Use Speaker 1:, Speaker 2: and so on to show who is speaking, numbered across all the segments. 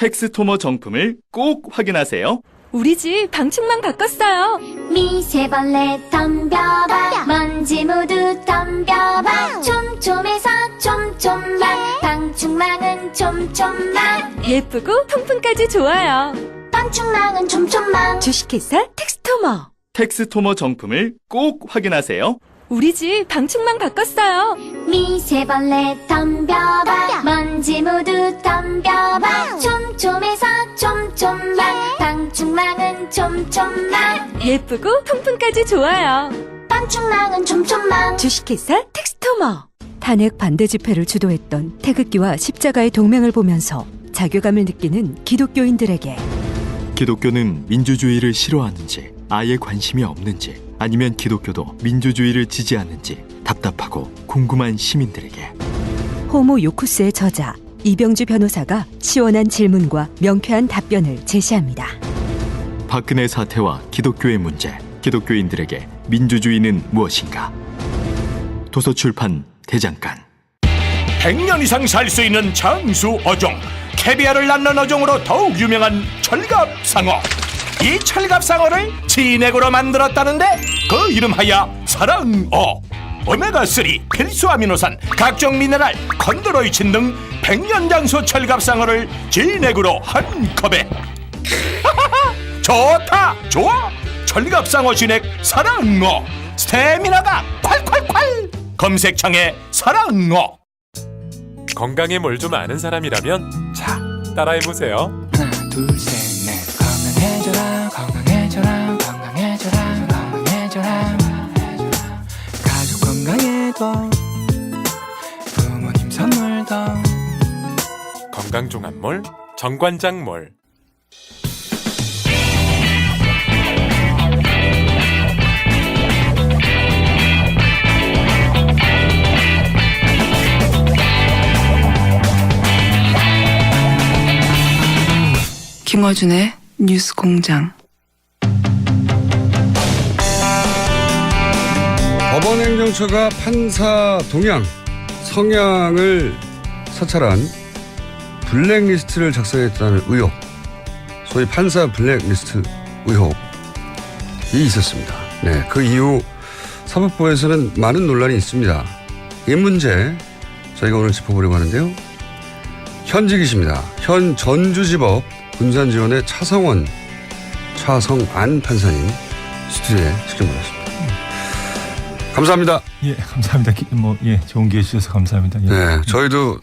Speaker 1: 텍스토머 정품을 꼭 확인하세요.
Speaker 2: 우리 집 방충망 바꿨어요.
Speaker 3: 미세벌레 덤벼봐 먼지 모두 덤벼봐 촘촘해서 촘촘만 방충망은 촘촘만
Speaker 2: 예쁘고 통풍까지 좋아요.
Speaker 3: 방충망은 촘촘만
Speaker 2: 주식회사 텍스토머.
Speaker 1: 텍스토머 정품을 꼭 확인하세요.
Speaker 2: 우리 집 방충망 바꿨어요.
Speaker 3: 미세벌레 덤벼봐 먼지 모두 덤벼봐 촘촘해서 촘촘만 방충망은 촘촘만
Speaker 2: 예쁘고 통풍까지 좋아요.
Speaker 3: 방충망은 촘촘만
Speaker 2: 주식회사 텍스토머. 탄핵 반대 집회를 주도했던 태극기와 십자가의 동맹을 보면서 자괴감을 느끼는 기독교인들에게
Speaker 4: 기독교는 민주주의를 싫어하는지 아예 관심이 없는지 아니면 기독교도 민주주의를 지지하는지 답답하고 궁금한 시민들에게
Speaker 2: 호모 요쿠스의 저자 이병주 변호사가 시원한 질문과 명쾌한 답변을 제시합니다.
Speaker 4: 박근혜 사태와 기독교의 문제, 기독교인들에게 민주주의는 무엇인가? 도서출판 대장간.
Speaker 5: 100년 이상 살 수 있는 장수 어종, 캐비아를 낳는 어종으로 더욱 유명한 철갑상어. 이 철갑상어를 진액으로 만들었다는데 그 이름하여 사랑어. 오메가3, 필수 아미노산, 각종 미네랄, 컨드로이친 등 100년 장수 철갑상어를 진액으로 한 컵에 좋다 좋아. 철갑상어 진액 사랑어. 스태미나가 콸콸콸. 검색창에 사랑어.
Speaker 6: 건강에 뭘 좀 아는 사람이라면 자, 따라해보세요.
Speaker 7: 하나 둘셋넷 건강해져라 건강해져라 건강해져라 건강해져라 가족 건강에도 부모님 선물도
Speaker 6: 건강종합몰 정관장몰.
Speaker 8: 김어준의 뉴스공장.
Speaker 9: 법원행정처가 판사 동향, 성향을 사찰한 블랙리스트를 작성했다는 의혹, 소위 판사 블랙리스트 의혹이 있었습니다. 네, 그 이후 사법부에서는 많은 논란이 있습니다. 이 문제 저희가 오늘 짚어보려고 하는데요. 현직이십니다. 현 전주지법 군산지원의 차성안 판사님 스튜디오에 직접 모셨습니다. 감사합니다.
Speaker 10: 예, 감사합니다. 좋은 기회 주셔서 감사합니다. 예.
Speaker 9: 네, 저희도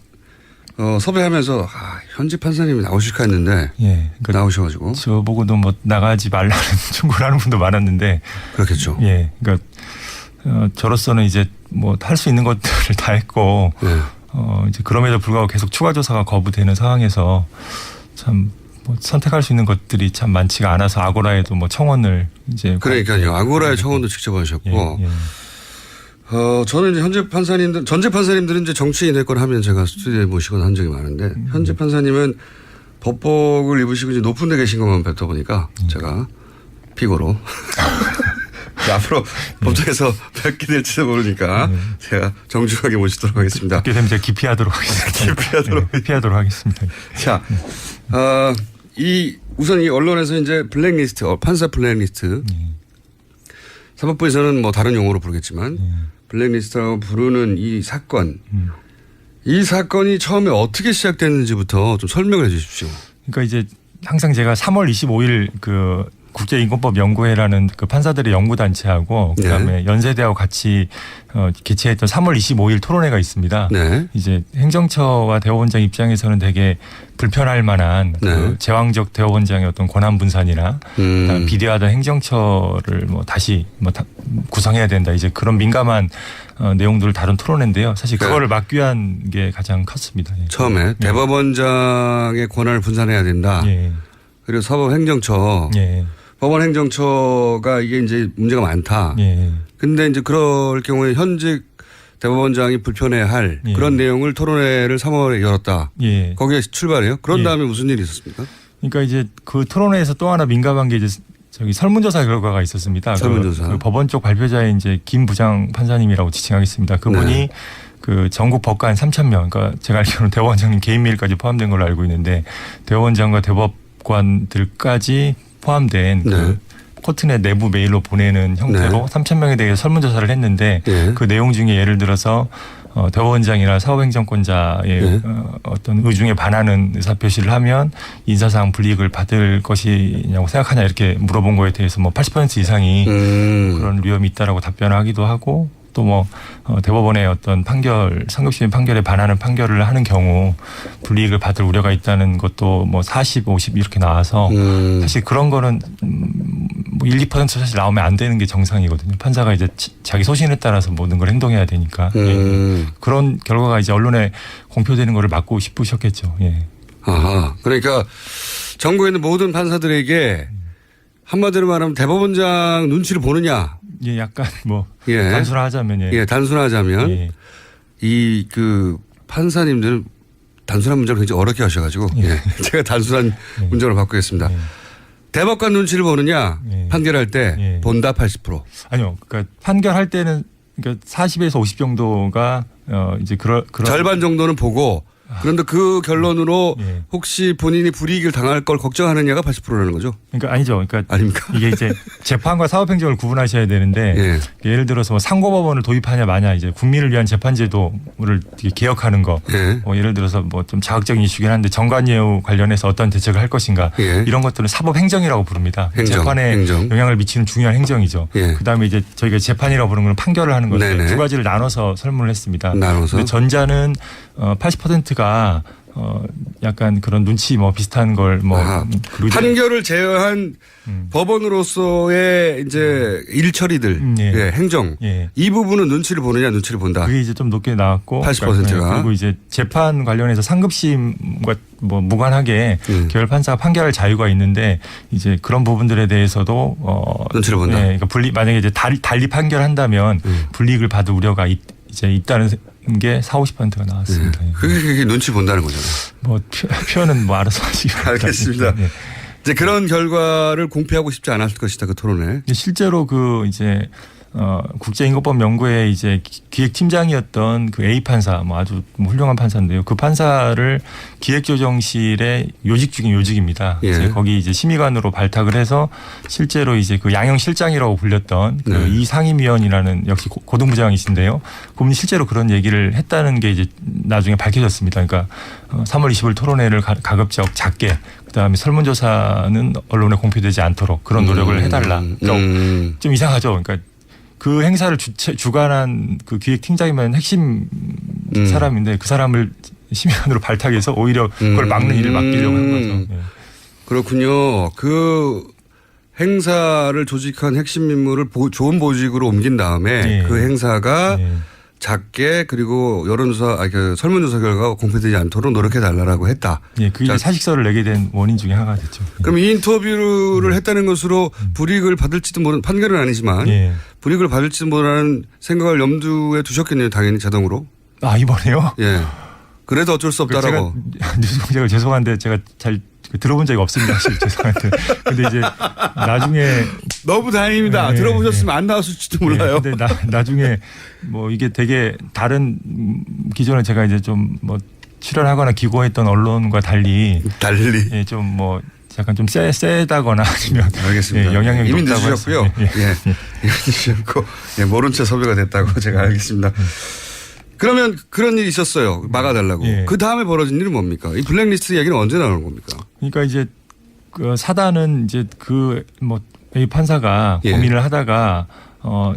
Speaker 9: 섭외하면서 현직 판사님이 나오실까 했는데
Speaker 10: 예, 그러니까
Speaker 9: 나오셔가지고
Speaker 10: 저보고도 뭐 나가지 말라는 충고를 하는 분도 많았는데
Speaker 9: 그렇겠죠.
Speaker 10: 예, 그러니까 저로서는 이제 뭐 할 수 있는 것들을 다 했고
Speaker 9: 네.
Speaker 10: 이제 그럼에도 불구하고 계속 추가 조사가 거부되는 상황에서 참 뭐 선택할 수 있는 것들이 참 많지가 않아서 아고라에도 뭐 청원을 이제
Speaker 9: 그러니까요. 아고라에 청원도 직접 하셨고.
Speaker 10: 예, 예.
Speaker 9: 저는 이제 현재 판사님들, 전직 판사님들은 이제 정치인 될 걸 하면 제가 스튜디오에 모시거나 한 적이 많은데, 현재 판사님은 법복을 입으시고 이제 높은 데 계신 것만 뵙다 보니까 제가 피고로. 앞으로 법정에서 뵙게 될지도 모르니까 제가 정중하게 모시도록 하겠습니다.
Speaker 10: 그렇게 되면 제가 기피하도록 하겠습니다. 기피하도록 하겠습니다.
Speaker 9: 자, 우선 이 언론에서 이제 블랙리스트, 판사 블랙리스트. 사법부에서는 뭐 다른 용어로 부르겠지만 블랙리스트라고 부르는 이 사건. 이 사건이 처음에 어떻게 시작됐는지부터 좀 설명을 해 주십시오.
Speaker 10: 그러니까 이제 항상 제가 3월 25일 그 국제인권법연구회라는 그 판사들의 연구단체하고 그다음에 연세대하고 같이 개최했던 3월 25일 토론회가 있습니다.
Speaker 9: 네.
Speaker 10: 이제 행정처와 대법원장 입장에서는 되게 불편할 만한 그 제왕적 대법원장의 어떤 권한 분산이나 비대화된 행정처를 뭐 다시 구성해야 된다. 이제 그런 민감한 내용들을 다룬 토론회인데요. 사실 그거를 막기 위한 게 가장 컸습니다. 예.
Speaker 9: 처음에 대법원장의 권한을 분산해야 된다.
Speaker 10: 예.
Speaker 9: 그리고 사법행정처.
Speaker 10: 예.
Speaker 9: 법원행정처가 이게 이제 문제가 많다.
Speaker 10: 예.
Speaker 9: 근데 이제 그럴 경우에 현직 대법원장이 불편해할 그런 내용을 토론회를 3월에 열었다.
Speaker 10: 예.
Speaker 9: 거기에 출발해요. 그런 다음에 무슨 일이 있었습니까?
Speaker 10: 그러니까 이제 그 토론회에서 또 하나 민감한 게 이제 저기 설문조사 결과가 있었습니다.
Speaker 9: 설문조사.
Speaker 10: 그 법원 쪽 발표자의 이제 김 부장 판사님이라고 지칭하겠습니다. 그분이 그 전국 법관 3,000명, 그러니까 제가 알기로는 대법원장님 개인 메일까지 포함된 걸로 알고 있는데 대법원장과 대법관들까지 포함된
Speaker 9: 네.
Speaker 10: 그 코트 내 내부 메일로 보내는 형태로
Speaker 9: 네.
Speaker 10: 3,000명에 대해 설문조사를 했는데
Speaker 9: 네.
Speaker 10: 그 내용 중에 예를 들어서 대법원장이나 사법행정권자의
Speaker 9: 네.
Speaker 10: 어떤 의중에 반하는 의사표시를 하면 인사상 불이익을 받을 것이냐고 생각하냐 이렇게 물어본 거에 대해서 뭐 80% 이상이 그런 위험이 있다라고 답변하기도 하고 또 뭐 대법원의 어떤 판결, 상급심의 판결에 반하는 판결을 하는 경우 불이익을 받을 우려가 있다는 것도 뭐 40, 50 이렇게 나와서 사실 그런 거는 뭐 1, 2% 사실 나오면 안 되는 게 정상이거든요. 판사가 이제 자기 소신에 따라서 모든 걸 행동해야 되니까 그런 결과가 이제 언론에 공표되는 거를 막고 싶으셨겠죠. 예.
Speaker 9: 아하. 그러니까 전국에 있는 모든 판사들에게 한마디로 말하면 대법원장 눈치를 보느냐.
Speaker 10: 예, 약간 뭐
Speaker 9: 예.
Speaker 10: 단순화하자면
Speaker 9: 예, 단순하자면
Speaker 10: 예.
Speaker 9: 이 그 판사님들은 단순한 문제를 굉장히 어렵게 하셔가지고 예. 제가 단순한 문제로 바꾸겠습니다. 대법관 눈치를 보느냐 판결할 때 본다 80%.
Speaker 10: 아니요, 그러니까 판결할 때는 그러니까 40에서 50 정도가 이제 그런
Speaker 9: 절반 정도는 보고 그런데 그 결론으로 혹시 본인이 불이익을 당할 걸 걱정하느냐가 80%라는 거죠.
Speaker 10: 그러니까 아니죠. 그러니까
Speaker 9: 아닙니까?
Speaker 10: 이게 이제 재판과 사법행정을 구분하셔야 되는데 예를 들어서 뭐 상고법원을 도입하냐 마냐 이제 국민을 위한 재판제도를 개혁하는 거 예를 들어서 뭐 좀 자극적인 이슈긴 한데 정관예우 관련해서 어떤 대책을 할 것인가 이런 것들은 사법행정이라고 부릅니다. 재판에 영향을 미치는 중요한 행정이죠. 그다음에 이제 저희가 재판이라고 부르는 건 판결을 하는 건데 두 가지를 나눠서 설문을 했습니다. 근데 전자는 80%가 약간 그런 눈치 뭐 비슷한 걸 뭐
Speaker 9: 판결을 제어한 법원으로서의 이제 일처리들 예, 행정 이 부분은 눈치를 보느냐 눈치를 본다.
Speaker 10: 그게 이제 좀 높게 나왔고
Speaker 9: 80%가
Speaker 10: 그리고 이제 재판 관련해서 상급심과 뭐 무관하게 계열 판사가 판결할 자유가 있는데 이제 그런 부분들에 대해서도
Speaker 9: 눈치를 본다.
Speaker 10: 그러니까 만약에 이제 달리 판결한다면 불이익을 받을 우려가 이제 있다는 게 40~50%가 나왔습니다.
Speaker 9: 그게 눈치 본다는 거잖아요.
Speaker 10: 뭐 표현은 뭐 알아서 하시기 바랍니다.
Speaker 9: 알겠습니다. 이제 그런 결과를 공표하고 싶지 않았을 것이다 그 토론에.
Speaker 10: 실제로 그 이제 국제인권법 연구회 이제 기획팀장이었던 그 A 판사 뭐 아주 훌륭한 판사인데요. 그 판사를 기획조정실의 요직 중인 요직입니다. 거기 이제 심의관으로 발탁을 해서 실제로 이제 그 양형실장이라고 불렸던 그 이 상임위원이라는 역시 고등부장이신데요. 그분이 실제로 그런 얘기를 했다는 게 이제 나중에 밝혀졌습니다. 그러니까 3월 20일 토론회를 가급적 작게 그다음에 설문조사는 언론에 공표되지 않도록 그런 노력을 해달라. 그러니까 좀 이상하죠. 그러니까 그 행사를 주관한 그 기획팀장이면 핵심 사람인데 그 사람을 심의관으로 발탁해서 오히려 그걸 막는 일을 맡기려고 한 거죠.
Speaker 9: 그렇군요. 그 행사를 조직한 핵심 인물을 좋은 보직으로 옮긴 다음에 그 행사가 작게 그리고 여론조사, 그 설문조사 결과가 공표되지 않도록 노력해달라고 했다.
Speaker 10: 예, 그게 사직서를 내게 된 원인 중에 하나가 됐죠.
Speaker 9: 그럼 이 인터뷰를 했다는 것으로 불이익을 받을지도 모르는 판결은 아니지만 불이익을 받을지도 모르는 생각을 염두에 두셨겠네요. 당연히 자동으로.
Speaker 10: 아, 이번에요?
Speaker 9: 예. 그래도 어쩔 수 없다라고.
Speaker 10: 제가 죄송한데 제가 잘 들어본 적이 없습니다. 사실 죄송한데. 근데 이제 나중에
Speaker 9: 너무 다행입니다. 들어보셨으면 안 나왔을지도 몰라요.
Speaker 10: 근데 나중에 뭐 이게 되게 다른 기존에 제가 이제 좀 뭐 출연하거나 기고했던 언론과 달리 예, 좀 뭐 약간 좀 세다거나 아니면
Speaker 9: 알겠습니다.
Speaker 10: 영향력이
Speaker 9: 이미
Speaker 10: 높다고
Speaker 9: 늦으셨고요. 이미 늦으셨고 늦게 섭외가 됐다고 제가 알겠습니다. 그러면 그런 일이 있었어요. 막아달라고. 그 다음에 벌어진 일은 뭡니까? 이 블랙리스트 이야기는 언제 나오는 겁니까?
Speaker 10: 그러니까 이제 그 사단은 이제 그 뭐 A 판사가 고민을 하다가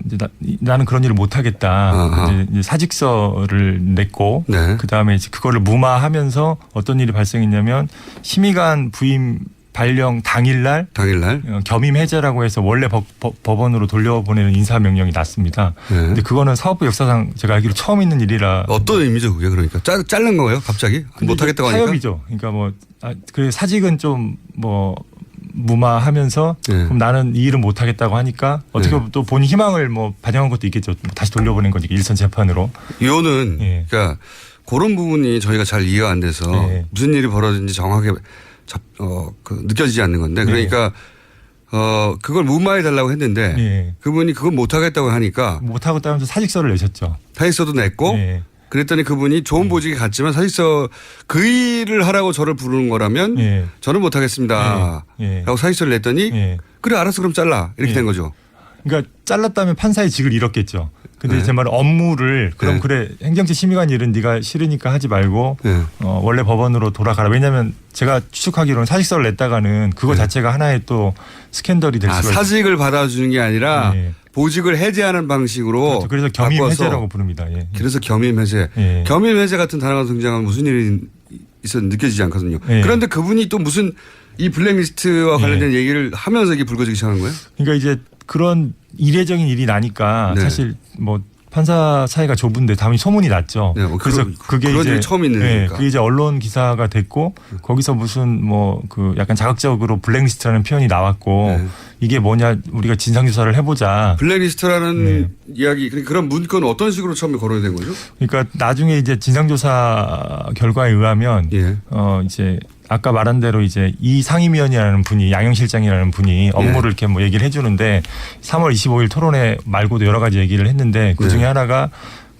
Speaker 10: 이제 나는 그런 일을 못 하겠다. 이제 사직서를 냈고 그 다음에 이제 그거를 무마하면서 어떤 일이 발생했냐면 심의관 부임 발령 당일날 겸임 해제라고 해서 원래 법원으로 돌려보내는 인사명령이 났습니다. 근데 그거는 사법부 역사상 제가 알기로 처음 있는 일이라.
Speaker 9: 어떤 의미죠 그게 그러니까? 자른 거예요 갑자기? 못하겠다고 하니까?
Speaker 10: 타협이죠. 그러니까 뭐 그 사직은 좀 뭐 무마하면서 그럼 나는 이 일은 못하겠다고 하니까 어떻게 보면 또 본인 희망을 뭐 반영한 것도 있겠죠. 다시 돌려보낸 거니까 일선 재판으로.
Speaker 9: 이거는 그러니까 그런 부분이 저희가 잘 이해가 안 돼서 무슨 일이 벌어진지 정확하게 느껴지지 않는 건데 그러니까 그걸 무마해 달라고 했는데 그분이 그걸 못하겠다고 하니까
Speaker 10: 못하겠다면서 사직서를 내셨죠.
Speaker 9: 사직서도 냈고 그랬더니 그분이 좋은 보직에 갔지만 사실서 그 일을 하라고 저를 부르는 거라면
Speaker 10: 예.
Speaker 9: 저는 못하겠습니다.
Speaker 10: 예.
Speaker 9: 라고 사실서를 냈더니
Speaker 10: 예.
Speaker 9: 그래 알았어 그럼 잘라 이렇게
Speaker 10: 예.
Speaker 9: 된 거죠.
Speaker 10: 그러니까 잘랐다면 판사의 직을 잃었겠죠. 근데
Speaker 9: 네.
Speaker 10: 제 말은 업무를 그럼
Speaker 9: 네.
Speaker 10: 그래 행정처 심의관 일은 네가 싫으니까 하지 말고
Speaker 9: 네.
Speaker 10: 원래 법원으로 돌아가라. 왜냐하면 제가 추측하기로는 사직서를 냈다가는 그거
Speaker 9: 네.
Speaker 10: 자체가 하나의 또 스캔들이 될 수가 있어요.
Speaker 9: 사직을 받아주는 게 아니라
Speaker 10: 예.
Speaker 9: 보직을 해제하는 방식으로
Speaker 10: 그렇죠. 그래서 겸임
Speaker 9: 바꿔서
Speaker 10: 해제라고 부릅니다. 예.
Speaker 9: 그래서 겸임 해제.
Speaker 10: 예.
Speaker 9: 겸임 해제 같은 단어가 등장하면 무슨 일이 있었는지 느껴지지 않거든요.
Speaker 10: 예.
Speaker 9: 그런데 그분이 또 무슨 이 블랙리스트와 관련된 얘기를 하면서 이게 불거지기 시작한 거예요?
Speaker 10: 그러니까 이제 그런 이례적인 일이 나니까
Speaker 9: 네.
Speaker 10: 사실 뭐 판사 사이가 좁은데 당연히 소문이 났죠.
Speaker 9: 네,
Speaker 10: 그래서 그게
Speaker 9: 그런
Speaker 10: 이제
Speaker 9: 일이 처음 있는
Speaker 10: 네,
Speaker 9: 거니까.
Speaker 10: 그게 이제 언론 기사가 됐고 거기서 무슨 뭐 그 약간 자극적으로 블랙리스트라는 표현이 나왔고
Speaker 9: 네.
Speaker 10: 이게 뭐냐 우리가 진상 조사를 해보자.
Speaker 9: 블랙리스트라는
Speaker 10: 네.
Speaker 9: 이야기 그런 문건은 어떤 식으로 처음에 거론이 된 거죠?
Speaker 10: 그러니까 나중에 이제 진상 조사 결과에 의하면
Speaker 9: 예.
Speaker 10: 이제 아까 말한 대로 이제 이 상임위원이라는 분이 양형실장이라는 분이 업무를 이렇게 뭐 얘기를 해주는데 3월 25일 토론회 말고도 여러 가지 얘기를 했는데 그 중에
Speaker 9: 네.
Speaker 10: 하나가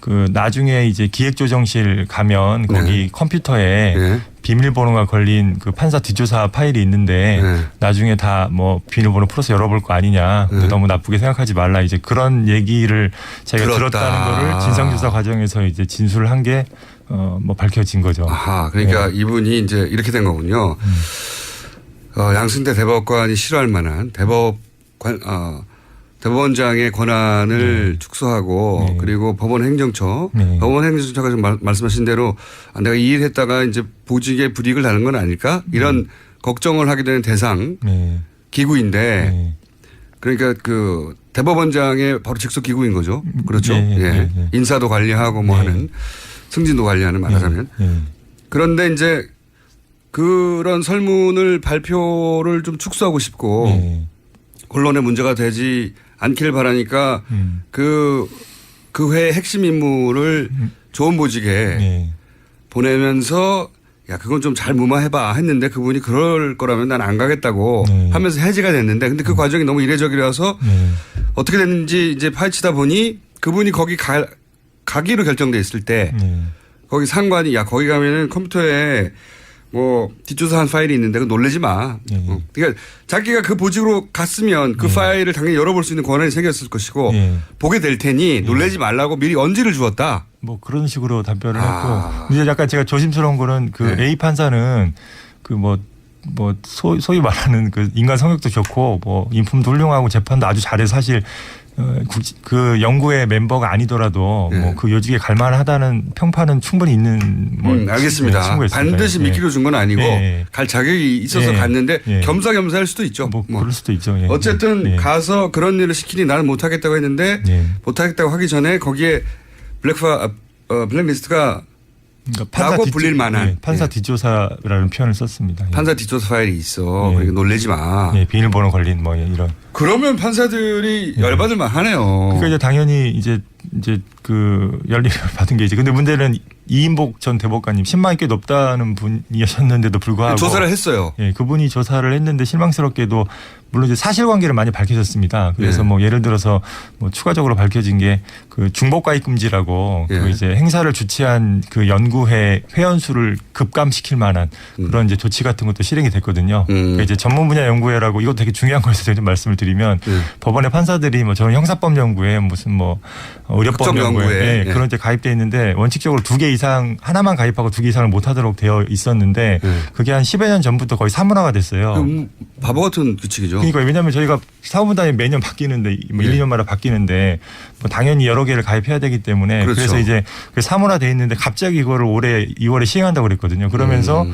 Speaker 10: 그 나중에 이제 기획조정실 가면 거기
Speaker 9: 네.
Speaker 10: 컴퓨터에
Speaker 9: 네.
Speaker 10: 비밀번호가 걸린 그 판사 뒷조사 파일이 있는데
Speaker 9: 네.
Speaker 10: 나중에 다 뭐 비밀번호 풀어서 열어볼 거 아니냐. 근데
Speaker 9: 네.
Speaker 10: 너무 나쁘게 생각하지 말라. 이제 그런 얘기를 자기가
Speaker 9: 들었다.
Speaker 10: 들었다는 거를 진상조사 과정에서 이제 진술을 한 게 뭐 밝혀진 거죠.
Speaker 9: 아하, 그러니까
Speaker 10: 네.
Speaker 9: 이분이 이제 이렇게 된 거군요. 양승태 대법관이 싫어할 만한 대법원장의 권한을 축소하고
Speaker 10: 네.
Speaker 9: 그리고 법원 행정처,
Speaker 10: 네.
Speaker 9: 법원 행정처가 지금 말씀하신 대로 내가 이 일 했다가 이제 보직에 불이익을 다는 건 아닐까? 이런 걱정을 하게 되는 대상
Speaker 10: 네.
Speaker 9: 기구인데
Speaker 10: 네.
Speaker 9: 그러니까 그 대법원장의 바로 직속 기구인 거죠. 그렇죠.
Speaker 10: 네,
Speaker 9: 예.
Speaker 10: 네, 네.
Speaker 9: 인사도 관리하고 뭐
Speaker 10: 네.
Speaker 9: 하는 승진도 관리하는 말하자면.
Speaker 10: 네.
Speaker 9: 그런데 이제 그런 설문을 발표를 좀 축소하고 싶고
Speaker 10: 네.
Speaker 9: 언론에 문제가 되지 않기를 바라니까 그 회의 핵심 인물을 좋은 보직에
Speaker 10: 네.
Speaker 9: 보내면서 야 그건 좀 잘 무마해봐 했는데 그분이 그럴 거라면 난 안 가겠다고
Speaker 10: 네.
Speaker 9: 하면서 해지가 됐는데 근데 그 과정이 너무 이례적이라서
Speaker 10: 네.
Speaker 9: 어떻게 됐는지 이제 파헤치다 보니 그분이 거기 가기로 결정돼 있을 때
Speaker 10: 네.
Speaker 9: 거기 상관이 야 거기 가면은 컴퓨터에 뭐 뒷조사한 파일이 있는데 그거 놀래지 마.
Speaker 10: 네.
Speaker 9: 그러니까 자기가 그 보직으로 갔으면 그 파일을 당연히 열어볼 수 있는 권한이 생겼을 것이고
Speaker 10: 네.
Speaker 9: 보게 될 테니 놀래지 말라고 미리 언지를 주었다.
Speaker 10: 뭐 그런 식으로 답변을
Speaker 9: 아.
Speaker 10: 했고 이제 약간 제가 조심스러운 거는 그
Speaker 9: 네.
Speaker 10: A 판사는 그 소위 말하는 그 인간 성격도 좋고 뭐 인품도 훌륭하고 재판도 아주 잘해서 사실 그 연구회 멤버가 아니더라도
Speaker 9: 네.
Speaker 10: 뭐 그 요직에 갈만하다는 평판은 충분히 있는 뭐
Speaker 9: 알겠습니다.
Speaker 10: 친구였습니다.
Speaker 9: 반드시
Speaker 10: 예.
Speaker 9: 미끼로 준 건 아니고
Speaker 10: 예.
Speaker 9: 갈 자격이 있어서
Speaker 10: 예.
Speaker 9: 갔는데
Speaker 10: 예.
Speaker 9: 겸사겸사할 수도 있죠.
Speaker 10: 뭐 그럴 수도 있죠. 예.
Speaker 9: 어쨌든
Speaker 10: 예.
Speaker 9: 가서 그런 일을 시키니 나는 못하겠다고 했는데
Speaker 10: 예.
Speaker 9: 못하겠다고 하기 전에 거기에 블랙리스트가
Speaker 10: 그러니까
Speaker 9: 라고 불릴 만한.
Speaker 10: 예, 판사
Speaker 9: 예.
Speaker 10: 뒷조사라는 표현을 썼습니다. 예.
Speaker 9: 판사 뒷조사 파일이 있어.
Speaker 10: 예.
Speaker 9: 그러니까 놀래지 마.
Speaker 10: 예, 비밀번호 걸린 뭐 이런.
Speaker 9: 그러면 판사들이 열받을 만하네요.
Speaker 10: 그러니까 이제 당연히 이제 그 연립을 받은 게 이제 근데 문제는 이인복 전 대법관님 10만이 꽤 높다는 분이셨는데도 불구하고
Speaker 9: 조사를 했어요.
Speaker 10: 예, 그분이 조사를 했는데 실망스럽게도 물론 이제 사실관계를 많이 밝혀졌습니다. 그래서
Speaker 9: 예.
Speaker 10: 뭐 예를 들어서 뭐 추가적으로 밝혀진 게 그 중복가입 금지라고
Speaker 9: 예.
Speaker 10: 그 이제 행사를 주최한 그 연구회 회원수를 급감시킬 만한 그런 이제 조치 같은 것도 실행이 됐거든요. 그러니까 이제 전문 분야 연구회라고 이것도 되게 중요한 거에서 제가 좀 말씀을 드리면 법원의 판사들이 뭐 저는 형사법 연구회 무슨 뭐 의료법 연구회
Speaker 9: 연구회.
Speaker 10: 예, 그런 데 가입돼 있는데 원칙적으로 2개 이상 하나만 가입하고 2개 이상을 못 하도록 되어 있었는데 그게 한 10여 년 전부터 거의 사문화가 됐어요.
Speaker 9: 바보 같은 규칙이죠.
Speaker 10: 그러니까 왜냐하면 저희가 사무단이 매년 바뀌는데 뭐 1, 2년마다 바뀌는데 뭐 당연히 여러 개를 가입해야 되기 때문에
Speaker 9: 그렇죠.
Speaker 10: 그래서 이제 사문화돼 있는데 갑자기 이거를 올해 2월에 시행한다고 그랬거든요. 그러면서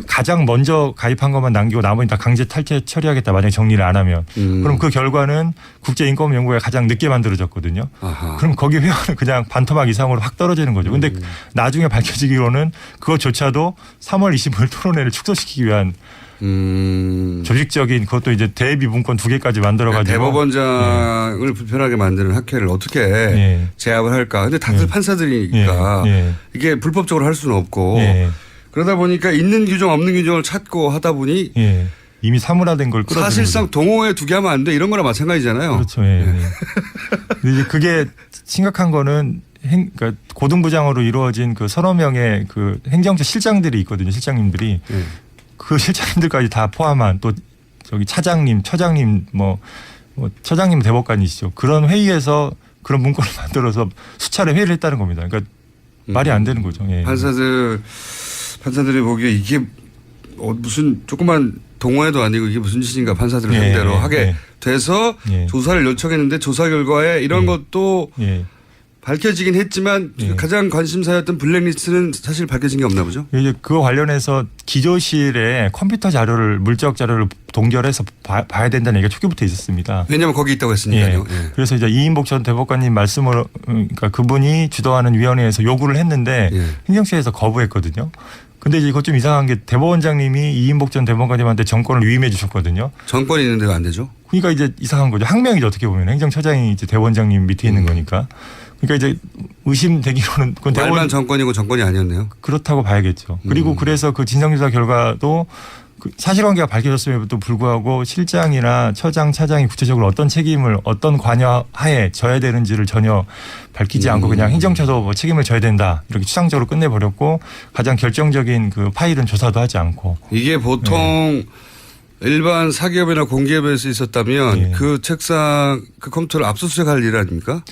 Speaker 10: 가장 먼저 가입한 것만 남기고 나머지 다 강제 탈퇴 처리하겠다. 만약에 정리를 안 하면. 그럼 그 결과는 국제인권연구회가 가장 늦게 만들어졌거든요.
Speaker 9: 아하.
Speaker 10: 그럼 거기 회원은 그냥 반토막 이상으로 확 떨어지는 거죠. 근데 나중에 밝혀지기로는 그것조차도 3월 25일 토론회를 축소시키기 위한 조직적인 그것도 이제 대비 문건 2개까지 만들어가지고
Speaker 9: 대법원장을 불편하게 만드는 학회를 어떻게
Speaker 10: 예.
Speaker 9: 제압을 할까. 근데 다들 판사들이니까
Speaker 10: 예.
Speaker 9: 이게 불법적으로 할 수는 없고
Speaker 10: 예.
Speaker 9: 그러다 보니까 있는 규정 없는 규정을 찾고 하다 보니
Speaker 10: 예. 이미 사문화된 걸 끌어들이는
Speaker 9: 사실상 동호회 2개 하면 안 돼 이런 거나 마찬가지잖아요.
Speaker 10: 그렇죠. 예. 근데 이제 그게 심각한 거는 그러니까 고등부장으로 이루어진 그 서너 명의 그 행정처 실장들이 있거든요. 실장님들이 그 실장님들까지 다 포함한 또 저기 차장님, 처장님 뭐 처장님 대법관이시죠. 그런 회의에서 그런 문건을 만들어서 수차례 회의를 했다는 겁니다. 그러니까 말이 안 되는 거죠. 예.
Speaker 9: 판사들이 보기에 이게 무슨 조그만 동호회도 아니고 이게 무슨 짓인가 판사들을 상대로 하게 돼서 조사를 요청했는데 조사 결과에 이런 것도 밝혀지긴 했지만 가장 관심사였던 블랙리스트는 사실 밝혀진 게 없나 보죠.
Speaker 10: 이제 그거 관련해서 기조실에 컴퓨터 자료를 물적 자료를 동결해서 봐야 된다는 얘기가 초기부터 있었습니다.
Speaker 9: 왜냐하면 거기 있다고 했으니까요.
Speaker 10: 예. 그래서 이제 이인복 전 대법관님 말씀으로 그러니까 그분이 주도하는 위원회에서 요구를 했는데 행정처에서 거부했거든요. 근데 이제 이거 좀 이상한 게 대법원장님이 이인복 전 대법관님한테 정권을 위임해 주셨거든요.
Speaker 9: 정권이 있는데가 안 되죠.
Speaker 10: 그러니까 이제 이상한 거죠. 항명이죠. 어떻게 보면 행정처장이 이제 대법원장님 밑에 있는 거니까. 그러니까 이제 의심되기로는 그건
Speaker 9: 말만 정권이고 정권이 아니었네요.
Speaker 10: 그렇다고 봐야겠죠. 그리고 그래서 그 진상조사 결과도 그 사실관계가 밝혀졌음에도 불구하고 실장이나 처장, 차장이 구체적으로 어떤 책임을 어떤 관여하에 져야 되는지를 전혀 밝히지 않고 그냥 행정처도 뭐 책임을 져야 된다 이렇게 추상적으로 끝내버렸고 가장 결정적인 그 파일은 조사도 하지 않고.
Speaker 9: 이게 보통 일반 사기업이나 공기업에서 있었다면 그 책상 그 컴퓨터를 압수수색할 일 아닙니까?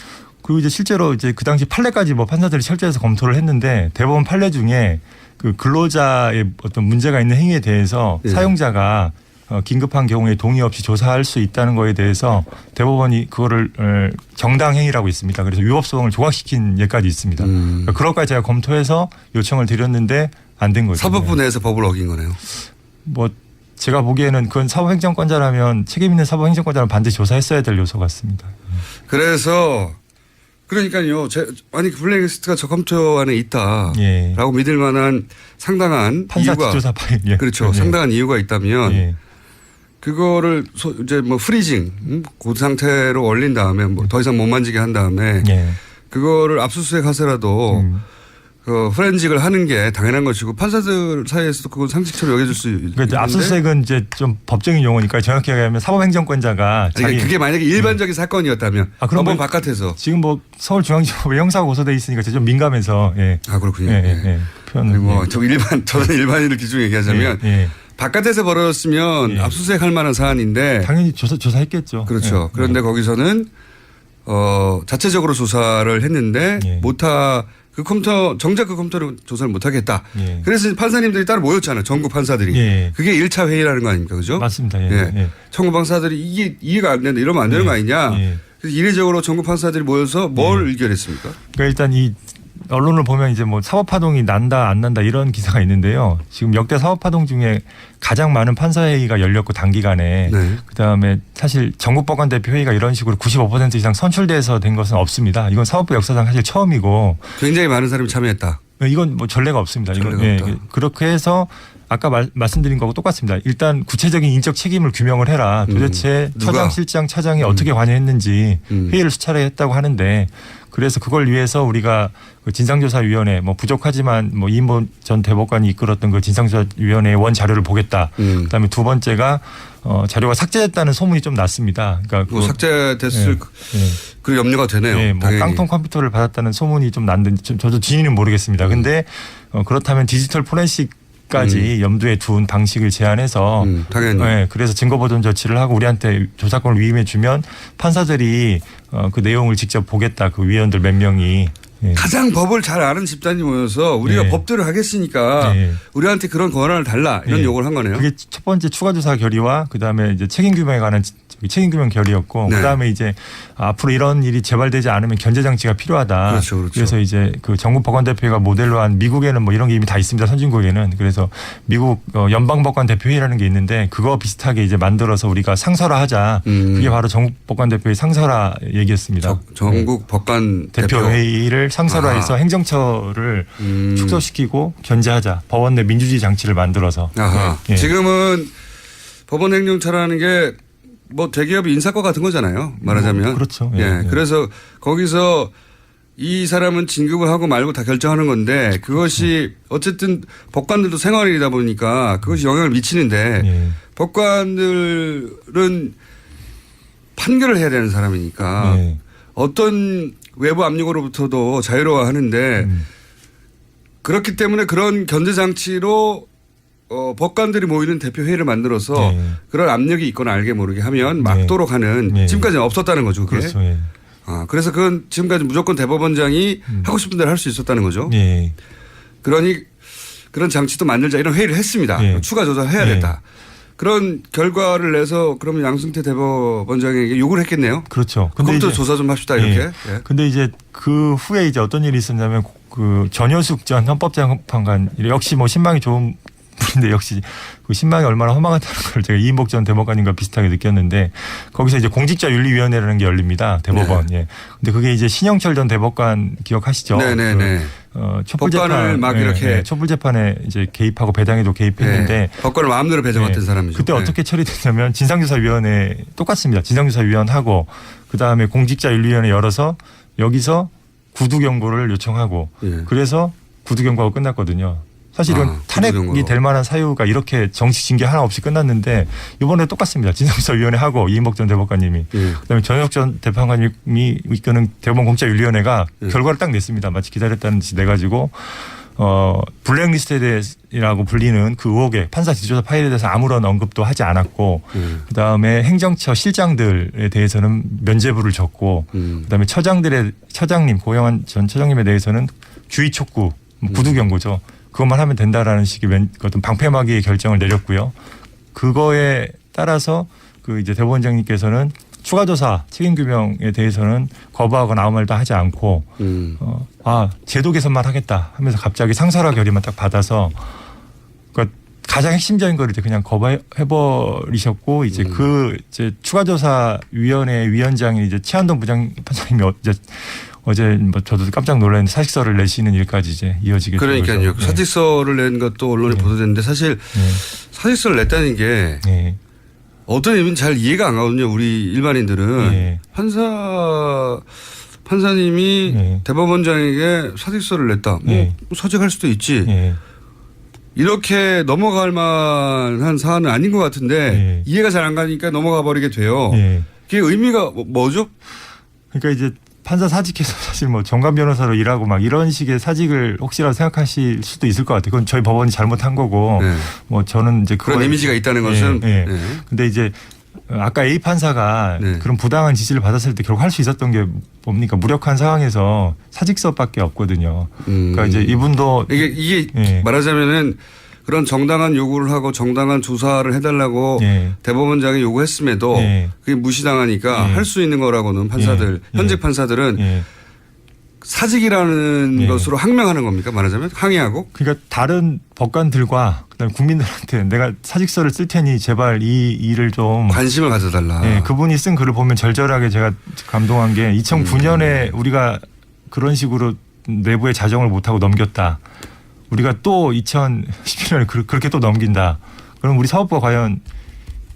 Speaker 10: 그리고 이제 실제로 이제 그 당시 판례까지 뭐 판사들이 철저해서 검토를 했는데 대법원 판례 중에 그 근로자의 어떤 문제가 있는 행위에 대해서 사용자가 긴급한 경우에 동의 없이 조사할 수 있다는 거에 대해서 대법원이 그거를 정당 행위라고 있습니다. 그래서 위법소송을 조각시킨 예까지 있습니다. 그러니까 그것까지 제가 검토해서 요청을 드렸는데 안 된 거죠.
Speaker 9: 사법부 내에서 법을 어긴 거네요.
Speaker 10: 뭐 제가 보기에는 그건 사법행정권자라면 책임 있는 사법행정권자라면 반드시 조사했어야 될 요소 같습니다.
Speaker 9: 그래서 그러니까요. 아니 블랙리스트가 저 컴퓨터 안에 있다라고 믿을 만한 상당한
Speaker 10: 판사
Speaker 9: 이유가
Speaker 10: 뒷조사 파일.
Speaker 9: 그렇죠. 상당한 이유가 있다면 그거를 이제 뭐 프리징 그 상태로 얼린 다음에 뭐 더 이상 못 만지게 한 다음에 그거를 압수수색하더라도 그 포렌식을 하는 게 당연한 것이고 판사들 사이에서도 그건 상식처럼 여겨질 수 있는데.
Speaker 10: 그러니까 압수수색은 이제 좀 법적인 용어니까 정확히 얘기하면 사법행정권자가
Speaker 9: 그러니까 그게 만약에 일반적인 사건이었다면
Speaker 10: 그럼
Speaker 9: 법원 바깥에서
Speaker 10: 지금 뭐 서울중앙지법에 형사가 고소돼 있으니까 좀 민감해서
Speaker 9: 그렇군요.
Speaker 10: 표현은
Speaker 9: 저는 일반인을 기준 얘기하자면 바깥에서 벌어졌으면 압수수색할 만한 사안인데
Speaker 10: 당연히 조사했겠죠.
Speaker 9: 그렇죠. 그런데 거기서는 자체적으로 조사를 했는데 그 컴퓨터 정작 그 컴퓨터를 조사를 못하겠다. 그래서 판사님들이 따로 모였잖아요. 전국 판사들이. 그게 1차 회의라는 거 아닙니까? 그죠?
Speaker 10: 맞습니다.
Speaker 9: 전국 판사들이 이게 이해가 안 된다. 이러면 안 되는 거 아니냐. 그래서 이례적으로 전국 판사들이 모여서 뭘 의결했습니까?
Speaker 10: 그러니까 일단 이 언론을 보면 이제 뭐 사법파동이 난다 안 난다 이런 기사가 있는데요. 지금 역대 사법파동 중에 가장 많은 판사회의가 열렸고 단기간에 그다음에 사실 전국법관 대표회의가 이런 식으로 95% 이상 선출돼서 된 것은 없습니다. 이건 사법부 역사상 사실 처음이고
Speaker 9: 굉장히 많은 사람이 참여했다.
Speaker 10: 이건 뭐 전례가 없습니다. 이건 그렇게 해서 아까 말씀드린 거하고 똑같습니다. 일단 구체적인 인적 책임을 규명을 해라. 도대체 처장, 실장, 차장이 어떻게 관여했는지 회의를 수차례 했다고 하는데 그래서 그걸 위해서 우리가 그 진상조사위원회 뭐 부족하지만 뭐 이인복 전 대법관이 이끌었던 그 진상조사위원회의 원 자료를 보겠다. 그다음에 두 번째가 자료가 삭제됐다는 소문이 좀 났습니다. 그러니까
Speaker 9: 뭐 삭제됐을 그 염려가 되네요.
Speaker 10: 뭐 깡통 컴퓨터를 받았다는 소문이 좀 났는데 저도 진위는 모르겠습니다. 근데 그렇다면 디지털 포렌식까지 염두에 둔 방식을 제안해서
Speaker 9: 당연히.
Speaker 10: 그래서 증거보존 조치를 하고 우리한테 조사권을 위임해 주면 판사들이 그 내용을 직접 보겠다. 그 위원들 몇 명이.
Speaker 9: 가장 법을 잘 아는 집단이 모여서 우리가 법대로 하겠으니까 우리한테 그런 권한을 달라 이런 요구를 한 거네요.
Speaker 10: 그게 첫 번째 추가조사 결의와 그다음에 이제 책임규명에 관한 책임규명 결의였고 그다음에 이제 앞으로 이런 일이 재발되지 않으면 견제장치가 필요하다.
Speaker 9: 그렇죠.
Speaker 10: 그래서 이제 그 전국법관대표회가 모델로 한 미국에는 뭐 이런 게 이미 다 있습니다. 선진국에는. 그래서 미국 연방법관대표회의라는 게 있는데 그거 비슷하게 이제 만들어서 우리가 상설화하자. 그게 바로 전국법관대표회의 상설화 얘기였습니다.
Speaker 9: 전국법관대표회의를
Speaker 10: 상설화해서 행정처를 축소시키고 견제하자. 법원 내 민주주의 장치를 만들어서.
Speaker 9: 지금은 법원 행정처라는 게 뭐 대기업의 인사과 같은 거잖아요. 말하자면.
Speaker 10: 그렇죠.
Speaker 9: 그래서 거기서 이 사람은 진급을 하고 말고 다 결정하는 건데 그것이 어쨌든 법관들도 생활이다 보니까 그것이 영향을 미치는데 법관들은 판결을 해야 되는 사람이니까 어떤 외부 압력으로부터도 자유로워하는데 그렇기 때문에 그런 견제 장치로 법관들이 모이는 대표회의를 만들어서
Speaker 10: 네.
Speaker 9: 그런 압력이 있거나 알게 모르게 하면 막도록 하는
Speaker 10: 네.
Speaker 9: 지금까지는 없었다는 거죠. 그게.
Speaker 10: 그렇죠. 예.
Speaker 9: 그래서 그건 지금까지 무조건 대법원장이 하고 싶은 대로 할 수 있었다는 거죠.
Speaker 10: 예.
Speaker 9: 그러니 그런 장치도 만들자 이런 회의를 했습니다.
Speaker 10: 예.
Speaker 9: 추가 조사를 해야겠다. 그런 결과를 내서 그러면 양승태 대법원장에게 요구를 했겠네요.
Speaker 10: 그렇죠.
Speaker 9: 컴퓨터 조사 좀 합시다 이렇게. 예.
Speaker 10: 근데 이제 그 후에 이제 어떤 일이 있었냐면 그 전효숙 전 헌법재판관 역시 뭐 신망이 좋은 분인데 역시 그 신망이 얼마나 허망하다는 걸 제가 이인복 전 대법관님과 비슷하게 느꼈는데 거기서 이제 공직자윤리위원회라는 게 열립니다. 대법원.
Speaker 9: 네.
Speaker 10: 예. 근데 그게 이제 신영철 전 대법관 기억하시죠?
Speaker 9: 네네네.
Speaker 10: 촛불
Speaker 9: 법관을
Speaker 10: 재판
Speaker 9: 막 이렇게
Speaker 10: 촛불 재판에 이제 개입하고 배당에도 개입했는데
Speaker 9: 법관을 마음대로 배정했던
Speaker 10: 네.
Speaker 9: 사람이죠.
Speaker 10: 그때
Speaker 9: 네.
Speaker 10: 어떻게 처리됐냐면 진상조사위원회 똑같습니다. 진상조사위원하고 그다음에 공직자윤리위원회 열어서 여기서 구두 경고를 요청하고 그래서 구두 경고하고 끝났거든요. 사실 이건 탄핵이 될 만한 사유가 이렇게 정치 징계 하나 없이 끝났는데 이번에 똑같습니다. 진상조사위원회 하고 이인복 전 대법관님이 그다음에 전효숙 전 대법관님이 이끄는 대법원 공직자윤리위원회가 결과를 딱 냈습니다. 마치 기다렸다는 듯이 내가지고 블랙리스트에 대해라고 불리는 그 의혹에 판사 지조사 파일에 대해서 아무런 언급도 하지 않았고 그다음에 행정처 실장들에 대해서는 면죄부를 줬고 그다음에 처장님 고영한 전 처장님에 대해서는 주의 촉구 구두 경고죠. 그것만 하면 된다라는 식의 어떤 방패막이의 결정을 내렸고요. 그거에 따라서 그 이제 대법원장님께서는 추가 조사 책임 규명에 대해서는 거부하거나 아무 말도 하지 않고 제도 개선만 하겠다 하면서 갑자기 상설화 결의만 딱 받아서 그러니까 가장 핵심적인 거를 이제 그냥 거부해 버리셨고 이제 그 이제 추가 조사 위원회 위원장이 이제 최한동 부장판사님이 어제 뭐 저도 깜짝 놀랐는데 사직서를 내시는 일까지 이제 이어지게 된 거죠.
Speaker 9: 그러니까요.
Speaker 10: 네.
Speaker 9: 사직서를 낸 것도 언론에 보도됐는데 사실 사직서를 냈다는 게 어떤 의미는 잘 이해가 안 가거든요. 우리 일반인들은 판사님이 대법원장에게 사직서를 냈다. 뭐 사직할 수도 있지. 이렇게 넘어갈 만한 사안은 아닌 것 같은데 이해가 잘 안 가니까 넘어가 버리게 돼요. 그게 의미가 뭐죠?
Speaker 10: 그러니까 이제 판사 사직해서 사실 뭐 정관 변호사로 일하고 막 이런 식의 사직을 혹시라도 생각하실 수도 있을 것 같아요. 그건 저희 법원이 잘못한 거고 뭐 저는 이제
Speaker 9: 그런 이미지가 있다는 것은.
Speaker 10: 근데 이제 아까 A 판사가 그런 부당한 지시를 받았을 때 결국 할 수 있었던 게 뭡니까? 무력한 상황에서 사직서밖에 없거든요. 그러니까 이제 이분도
Speaker 9: 이게 말하자면은 그런 정당한 요구를 하고 정당한 조사를 해달라고 대법원장이 요구했음에도 그게 무시당하니까 할 수 있는 거라고는 판사들 현직 판사들은 사직이라는 것으로 항명하는 겁니까? 말하자면 항의하고.
Speaker 10: 그러니까 다른 법관들과 그다음에 국민들한테 내가 사직서를 쓸 테니 제발 이 일을 좀
Speaker 9: 관심을 가져달라.
Speaker 10: 그분이 쓴 글을 보면 절절하게 제가 감동한 게 2009년에 우리가 그런 식으로 내부의 자정을 못하고 넘겼다. 우리가 또 2011년에 그렇게 또 넘긴다. 그럼 우리 사법부가 과연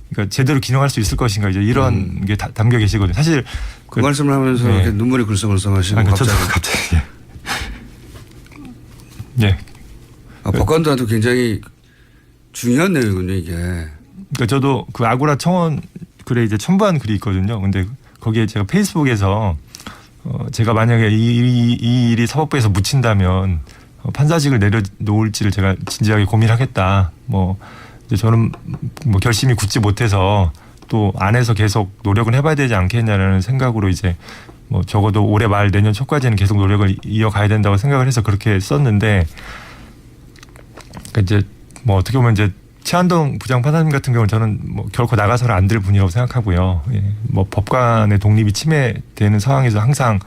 Speaker 10: 그러니까 제대로 기능할 수 있을 것인가 이제 이런 게 담겨 계시거든요. 사실
Speaker 9: 그 말씀을 하면서 이렇게 눈물이 글썽글썽하시고
Speaker 10: 갑자기.
Speaker 9: 법관들한테 굉장히 중요한 내용이군요 이게.
Speaker 10: 그러니까 저도 그 아고라 청원 글에 이제 첨부한 글이 있거든요. 근데 거기에 제가 페이스북에서 제가 만약에 이 일이 사법부에서 묻힌다면 판사직을 내려놓을지를 제가 진지하게 고민하겠다. 뭐 이제 저는 뭐 결심이 굳지 못해서 또 안에서 계속 노력은 해봐야 되지 않겠냐는 생각으로 이제 뭐 적어도 올해 말 내년 초까지는 계속 노력을 이어가야 된다고 생각을 해서 그렇게 썼는데 그러니까 이제 뭐 어떻게 보면 이제 최한동 부장판사님 같은 경우는 저는 뭐 결코 나가서는 안 될 분이라고 생각하고요. 뭐 법관의 독립이 침해되는 상황에서 항상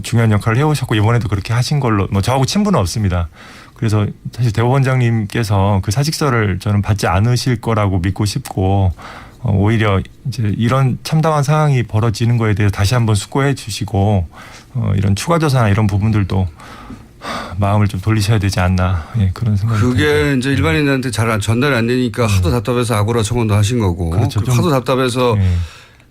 Speaker 10: 중요한 역할을 해오셨고 이번에도 그렇게 하신 걸로 뭐 저하고 친분은 없습니다. 그래서 사실 대법원장님께서 그 사직서를 저는 받지 않으실 거라고 믿고 싶고 오히려 이제 이런 참담한 상황이 벌어지는 거에 대해서 다시 한번 숙고해 주시고 이런 추가 조사나 이런 부분들도 마음을 좀 돌리셔야 되지 않나 그런 생각이
Speaker 9: 그게
Speaker 10: 듭니다.
Speaker 9: 이제 일반인한테 잘 전달이 안 되니까 하도 답답해서 아고라 청원도 하신 거고
Speaker 10: 그렇죠.
Speaker 9: 하도 답답해서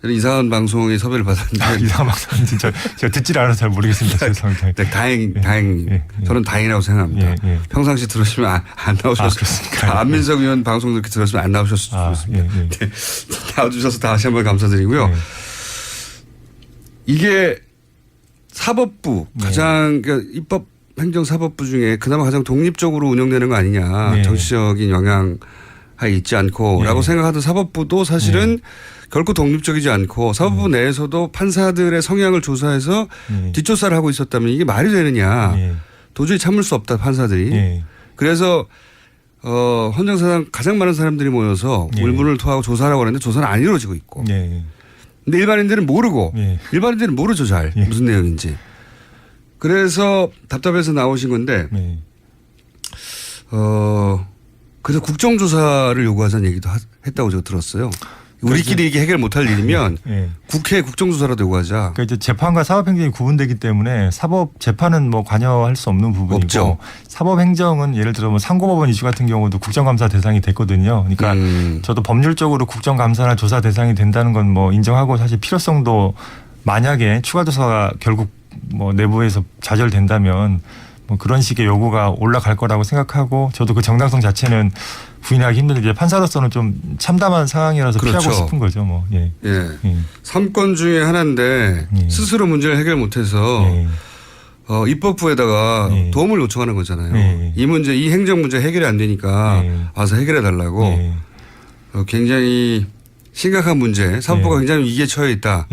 Speaker 9: 이상한 방송에 섭외를 받았는데
Speaker 10: 이상한 방송 진짜 제가 듣질 않아서 잘 모르겠습니다. 죄송합니다.
Speaker 9: 저는 다행이라고 생각합니다. 평상시 들으시면 안 나오셨을 안민석 의원 방송 이렇게 들었으면 안 나오셨을 좋습니다. 나와주셔서 다시 한번 감사드리고요. 이게 사법부 가장 그러니까 입법 행정사법부 중에 그나마 가장 독립적으로 운영되는 거 아니냐.
Speaker 10: 네.
Speaker 9: 정치적인 영향이 있지 않고라고 생각하던 사법부도 사실은 결코 독립적이지 않고 사법부 내에서도 판사들의 성향을 조사해서 뒷조사를 하고 있었다면 이게 말이 되느냐. 도저히 참을 수 없다 판사들이. 그래서 헌정사상 가장 많은 사람들이 모여서 물문을 토하고 조사하라고 하는데 조사는 안 이루어지고 있고. 근데 일반인들은 모르고 일반인들은 모르죠 잘 무슨 내용인지. 그래서 답답해서 나오신 건데 그래서 국정조사를 요구하자는 얘기도 했다고 제가 들었어요. 우리끼리 이게 해결 못할 일이면 국회 국정조사라도 요구하자.
Speaker 10: 그러니까 이제 재판과 사법행정이 구분되기 때문에 사법 재판은 뭐 관여할 수 없는 부분이고
Speaker 9: 없죠.
Speaker 10: 사법행정은 예를 들어 뭐 상고법원 이슈 같은 경우도 국정감사 대상이 됐거든요. 그러니까 저도 법률적으로 국정감사나 조사 대상이 된다는 건 뭐 인정하고 사실 필요성도 만약에 추가 조사가 결국 뭐 내부에서 좌절된다면 뭐 그런 식의 요구가 올라갈 거라고 생각하고 저도 그 정당성 자체는 부인하기 힘든데 판사로서는 좀 참담한 상황이라서
Speaker 9: 그렇죠.
Speaker 10: 피하고 싶은 거죠. 뭐.
Speaker 9: 3건 중에 하나인데 스스로 문제를 해결 못해서 입법부에다가 도움을 요청하는 거잖아요. 이 문제, 이 행정 문제 해결이 안 되니까 와서 해결해 달라고 굉장히 심각한 문제, 사법부가 굉장히 위기에 처해 있다.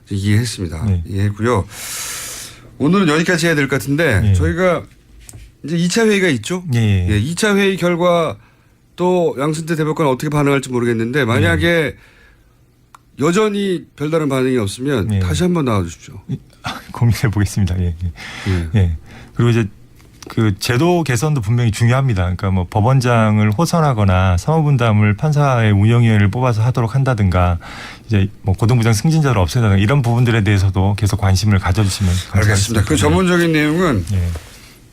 Speaker 9: 이해했습니다. 이해했고요. 오늘은 여기까지 해야 될 것 같은데 저희가 이제 2차 회의가 있죠. 2차 회의 결과 또 양승태 대법관 어떻게 반응할지 모르겠는데 만약에 여전히 별다른 반응이 없으면 다시 한번 나와 주십시오.
Speaker 10: 고민해 보겠습니다. 그리고 이제 그 제도 개선도 분명히 중요합니다. 그러니까 뭐 법원장을 호선하거나 사무분담을 판사의 운영위원회를 뽑아서 하도록 한다든가 이제 뭐 고등부장 승진자를 없애다든가 이런 부분들에 대해서도 계속 관심을 가져주시면 감사하겠습니다.
Speaker 9: 알겠습니다. 그 전문적인 내용은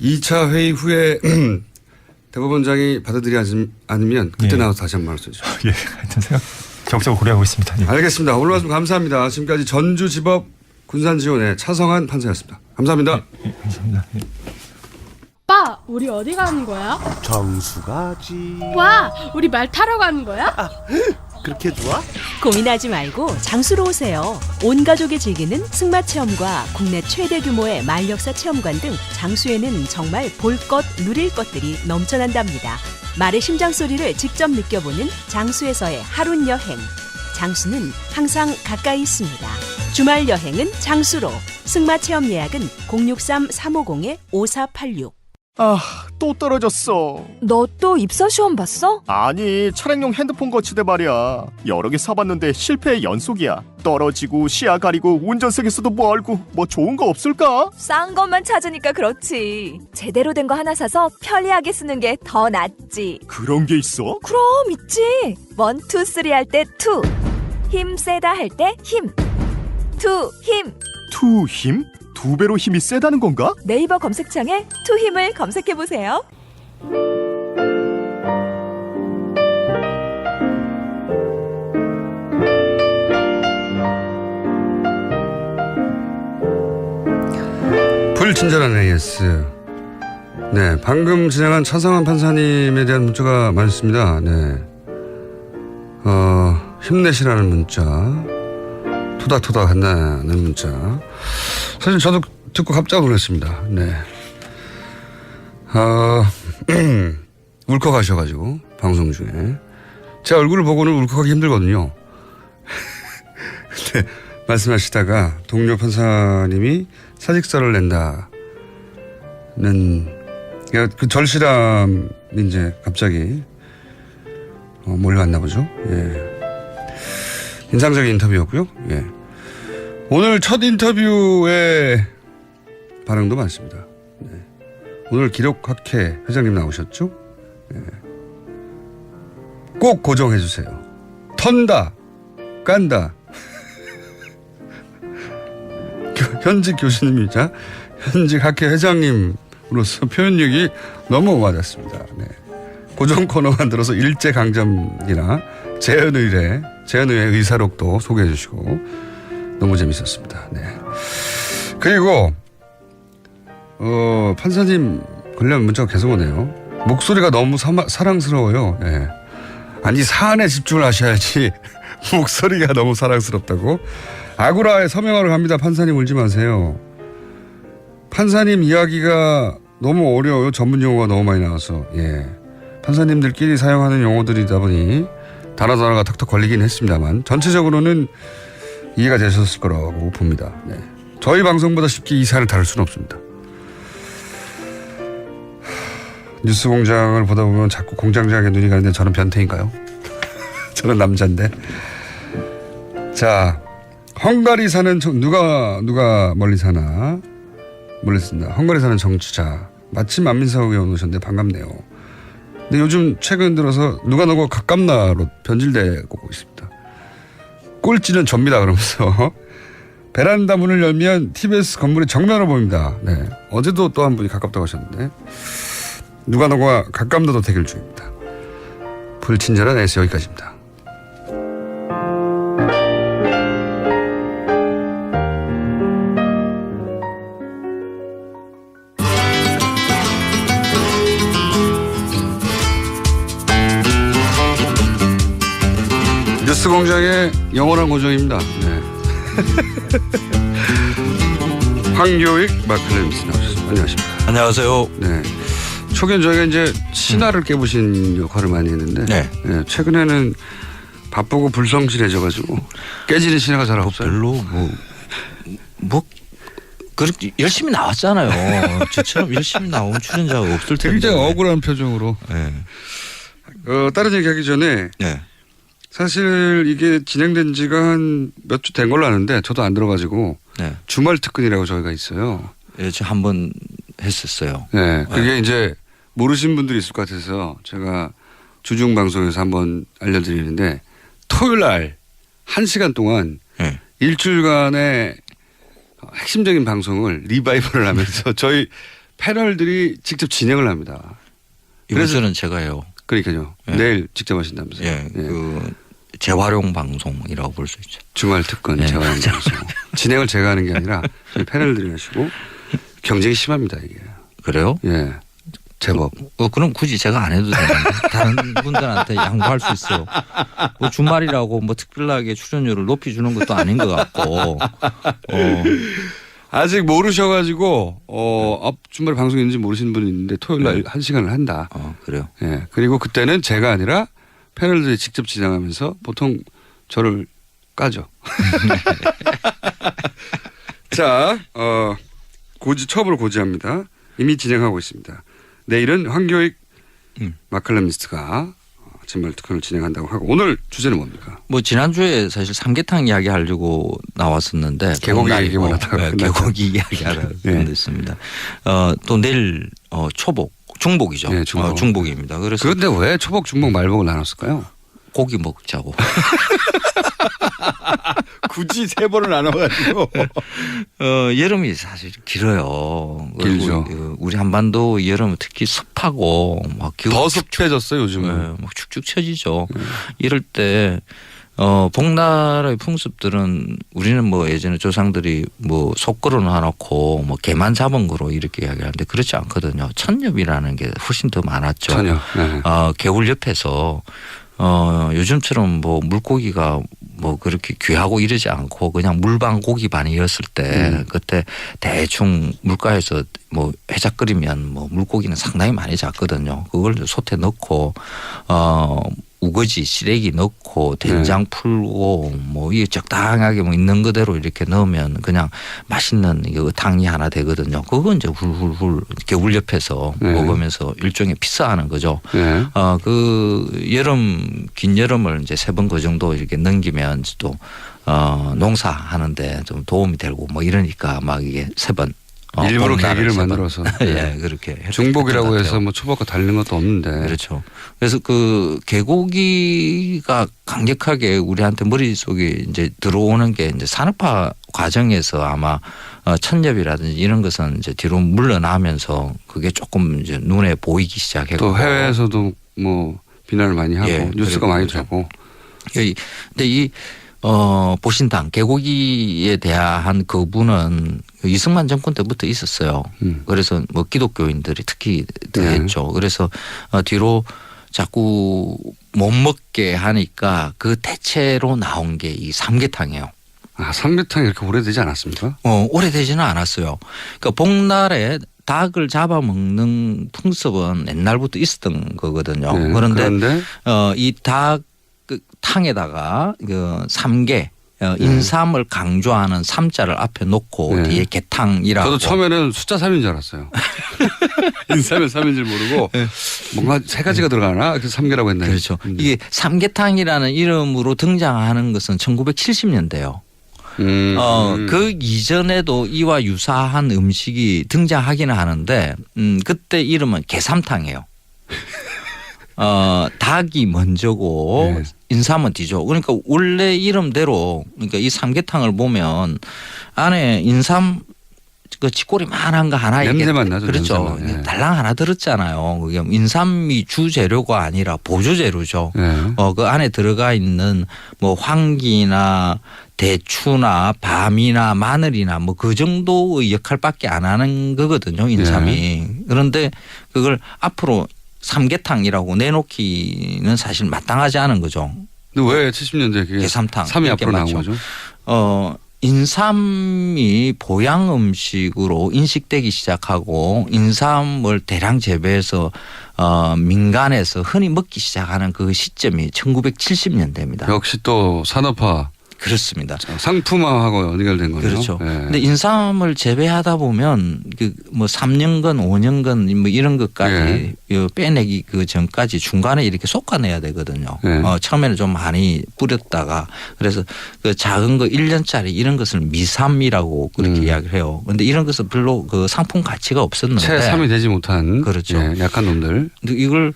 Speaker 9: 2차 회의 후에 대법원장이 받아들이지 않으면 그때 나와서 다시 한번 말씀해 주십시오.
Speaker 10: 하여튼 생각 적극적으로 고려하고 있습니다.
Speaker 9: 알겠습니다. 오늘 말씀 감사합니다. 지금까지 전주지법 군산지원의 차성한 판사였습니다. 감사합니다.
Speaker 10: 감사합니다.
Speaker 11: 오빠, 우리 어디 가는 거야?
Speaker 12: 정수 가지.
Speaker 11: 와, 우리 말 타러 가는 거야?
Speaker 12: 그렇게 좋아?
Speaker 13: 고민하지 말고 장수로 오세요. 온 가족이 즐기는 승마 체험과 국내 최대 규모의 말역사 체험관 등 장수에는 정말 볼 것, 누릴 것들이 넘쳐난답니다. 말의 심장 소리를 직접 느껴보는 장수에서의 하룬 여행. 장수는 항상 가까이 있습니다. 주말 여행은 장수로. 승마 체험 예약은 063-350-5486.
Speaker 14: 또 떨어졌어.
Speaker 2: 너 또 입사 시험 봤어?
Speaker 14: 아니, 차량용 핸드폰 거치대 말이야. 여러 개 사봤는데 실패의 연속이야. 떨어지고 시야 가리고 운전석에서도 멀고 뭐 좋은 거 없을까?
Speaker 15: 싼 것만 찾으니까 그렇지. 제대로 된 거 하나 사서 편리하게 쓰는 게 더 낫지.
Speaker 14: 그런 게 있어?
Speaker 15: 그럼 있지. 1, 2, 3 할 때 2. 힘 세다 할 때 힘. 2 힘.
Speaker 14: 2 힘? 2배로 힘이 세다는 건가?
Speaker 15: 네이버 검색창에 2 힘을 검색해보세요.
Speaker 9: 불친절한 AS. 네, 방금 진행한 차성한 판사님에 대한 문자가 많습니다. 네, 힘내시라는 문자, 토닥토닥 한다는 문자. 사실 저도 듣고 깜짝 놀랐습니다. 네, 울컥하셔가지고 방송 중에 제 얼굴을 보고는 울컥하기 힘들거든요. 근데 말씀하시다가 동료 판사님이 사직서를 낸다는 그 절실함이 이제 갑자기 몰려왔나 보죠. 인상적인 인터뷰였고요. 오늘 첫 인터뷰에 반응도 많습니다. 오늘 기록학회 회장님 나오셨죠? 꼭 고정해 주세요. 턴다, 깐다. 현직 교수님이자 현직 학회 회장님으로서 표현력이 너무 맞았습니다. 고정 코너 만들어서 일제강점기나 재연의회 의사록도 소개해 주시고 너무 재밌었습니다. 그리고 판사님 관련 문자가 계속 오네요. 목소리가 너무 사랑스러워요. 아니 사안에 집중을 하셔야지 목소리가 너무 사랑스럽다고. 아구라에 서명하러 갑니다. 판사님 울지 마세요. 판사님 이야기가 너무 어려워요. 전문 용어가 너무 많이 나와서. 예. 판사님들끼리 사용하는 용어들이다 보니 단어가 턱턱 걸리긴 했습니다만 전체적으로는 이해가 되셨을 거라고 봅니다. 네. 저희 방송보다 쉽게 이 사안을 다룰 수는 없습니다. 뉴스공장을 보다 보면 자꾸 공장장에 눈이 가는데 저는 변태인가요? 저는 남자인데. 자, 헝가리 사는 누가 멀리 사나 몰랐습니다. 헝가리 사는 정치자 마침 안민석 의원 오셨는데 반갑네요. 근데 요즘 최근 들어서 누가 너고 가깝나로 변질되고 있습니다. 꼴찌는 접니다 그러면서 베란다 문을 열면 TBS 건물의 정면으로 보입니다. 네. 어제도 또 한 분이 가깝다고 하셨는데 누가 너가 가깝나도 대결 중입니다. 불친절한 S 여기까지입니다. 뉴스공장의 영원한 고정입니다. 네. 황교익 마클레임스 나오셨습니다. 안녕하십니까.
Speaker 16: 안녕하세요.
Speaker 9: 네. 초기엔 저희가 이제 신화를 깨부신 역할을 많이 했는데
Speaker 16: 네.
Speaker 9: 최근에는 바쁘고 불성실해져가지고 깨지는 신화가 잘 없어요.
Speaker 16: 별로 그렇게 열심히 나왔잖아요. 저처럼 열심히 나온 출연자가 없을 텐데.
Speaker 9: 굉장히 억울한 표정으로.
Speaker 16: 네.
Speaker 9: 다른 얘기하기 전에
Speaker 16: 네.
Speaker 9: 사실 이게 진행된 지가 한 몇 주 된 걸로 아는데 저도 안 들어가지고
Speaker 16: 네.
Speaker 9: 주말 특근이라고 저희가 있어요.
Speaker 16: 예, 저 한 번 했었어요.
Speaker 9: 네, 그게 이제 모르신 분들이 있을 것 같아서 제가 주중 방송에서 한번 알려드리는데 토요일 날 1시간 동안
Speaker 16: 네.
Speaker 9: 일주일간의 핵심적인 방송을 리바이벌을 하면서 저희 패널들이 직접 진행을 합니다.
Speaker 16: 이번 주는 제가 해요.
Speaker 9: 그러니까요.
Speaker 16: 네.
Speaker 9: 내일 직접 하신다면서요.
Speaker 16: 예, 그 재활용 방송이라고 볼 수 있죠.
Speaker 9: 주말 특근
Speaker 16: 네.
Speaker 9: 재활용 방송. 진행을 제가 하는 게 아니라 저희 패널들이 하시고 경쟁이 심합니다 이게.
Speaker 16: 그래요?
Speaker 9: 예. 제법.
Speaker 16: 그럼 굳이 제가 안 해도 되는데 다른 분들한테 양보할 수 있어요. 뭐 주말이라고 뭐 특별하게 출연료를 높여주는 것도 아닌 것 같고.
Speaker 9: 아직 모르셔가지고 주말에 방송이 있는지 모르시는 분이 있는데 토요일 날 1시간을 한다.
Speaker 16: 그래요?
Speaker 9: 예. 그리고 그때는 제가 아니라 패널들이 직접 진행하면서 보통 저를 까죠. 자, 처음으로 고지합니다. 이미 진행하고 있습니다. 내일은 황교익 마칼럼니스트가 진말 특허를 진행한다고 하고 오늘 주제는 뭡니까?
Speaker 16: 뭐 지난주에 사실 삼계탕 이야기 하려고 나왔었는데
Speaker 9: 개고기 얘기만 하다가
Speaker 16: 개고기 이야기 하려고 했습니다. 또 내일 중복이죠.
Speaker 9: 네,
Speaker 16: 중복입니다. 그래서
Speaker 9: 그런데 왜 초복, 중복, 말복을 나눴을까요?
Speaker 16: 고기 먹자고.
Speaker 9: 굳이 3번을 나눠가지고.
Speaker 16: 여름이 사실 길어요.
Speaker 9: 길죠.
Speaker 16: 우리 한반도 여름은 특히 습하고 막
Speaker 9: 더 습해졌어요 요즘은.
Speaker 16: 네, 막 축축 처지죠. 이럴 때 복나라의 풍습들은 우리는 뭐 예전에 조상들이 뭐 속 걸어놔놓고 뭐 개만 잡은 거로 이렇게 이야기하는데 그렇지 않거든요. 천엽이라는 게 훨씬 더 많았죠.
Speaker 9: 천엽. 네.
Speaker 16: 개울 옆에서 요즘처럼 뭐 물고기가 뭐 그렇게 귀하고 이러지 않고 그냥 물반 고기반이었을 때 그때 대충 물가에서 뭐 해작거리면 뭐 물고기는 상당히 많이 잡거든요. 그걸 솥에 넣고 우거지 시래기 넣고 된장 풀고 뭐 이게 적당하게 뭐 있는 그대로 이렇게 넣으면 그냥 맛있는 이거 탕이 하나 되거든요. 그거 이제 훌훌훌 겨울 옆에서 먹으면서 일종의 피싸하는 거죠. 그 긴 여름을 이제 3번 그 정도 이렇게 넘기면 또 농사하는데 좀 도움이 되고 뭐 이러니까 막 이게 3번
Speaker 9: 일부러 계기를 만들어서
Speaker 16: 예, 그렇게
Speaker 9: 중복이라고 해서 뭐 초복과 다른 것도 없는데
Speaker 16: 그렇죠. 그래서 그 개고기가 강력하게 우리한테 머릿속에 이제 들어오는 게 이제 산업화 과정에서 아마 천엽이라든지 이런 것은 이제 뒤로 물러나면서 그게 조금 이제 눈에 보이기 시작했고
Speaker 9: 또 해외에서도 뭐 비난을 많이 하고 뉴스가 많이 되고.
Speaker 16: 근데 보신당 개고기에 대한 거부는 이승만 정권 때부터 있었어요. 그래서 뭐 기독교인들이 특히 더했죠. 그래서 뒤로 자꾸 못 먹게 하니까 그 대체로 나온 게 이 삼계탕이에요.
Speaker 9: 아, 삼계탕이 이렇게 오래되지 않았습니까?
Speaker 16: 오래되지는 않았어요. 그러니까 복날에 닭을 잡아먹는 풍습은 옛날부터 있었던 거거든요.
Speaker 9: 네,
Speaker 16: 그런데 이 닭 탕에다가 그 삼계 인삼을 강조하는 삼자를 앞에 놓고 뒤에 개탕이라고.
Speaker 9: 저도 처음에는 숫자 3인 줄 알았어요. 인삼에 3인 줄 모르고 뭔가 세 가지가 들어가나? 그래서 삼계라고 했나요?
Speaker 16: 그렇죠. 이게 삼계탕이라는 이름으로 등장하는 것은 1970년대요. 그 이전에도 이와 유사한 음식이 등장하기는 하는데 그때 이름은 개삼탕이에요. 닭이 먼저고 인삼은 뒤죠. 그러니까 원래 이름대로 그러니까 이 삼계탕을 보면 안에 인삼 그 쥐꼬리만한 거 하나
Speaker 9: 냄새만 나죠.
Speaker 16: 그렇죠.
Speaker 9: 냄새만.
Speaker 16: 달랑 하나 들었잖아요. 그게 인삼이 주 재료가 아니라 보조 재료죠. 그 안에 들어가 있는 뭐 황기나 대추나 밤이나 마늘이나 뭐 그 정도의 역할밖에 안 하는 거거든요. 인삼이. 그런데 그걸 앞으로 삼계탕이라고 내놓기는 사실 마땅하지 않은 거죠.
Speaker 9: 근데 왜 70년대에 그게
Speaker 16: 개삼탕
Speaker 9: 3이 앞으로 나온 거죠?
Speaker 16: 인삼이 보양 음식으로 인식되기 시작하고 인삼을 대량 재배해서 민간에서 흔히 먹기 시작하는 그 시점이 1970년대입니다.
Speaker 9: 역시 또 산업화.
Speaker 16: 그렇습니다.
Speaker 9: 상품화하고 연결된 거죠.
Speaker 16: 그렇죠. 그런데 인삼을 재배하다 보면 그 뭐 3년간 5년간 뭐 이런 것까지 빼내기 그 전까지 중간에 이렇게 솎아내야 되거든요. 처음에는 좀 많이 뿌렸다가 그래서 그 작은 거 1년짜리 이런 것을 미삼이라고 그렇게 이야기를 해요. 그런데 이런 것은 별로 그 상품 가치가 없었는데
Speaker 9: 채3이 되지 못한
Speaker 16: 그렇죠.
Speaker 9: 약한 놈들.
Speaker 16: 근데 이걸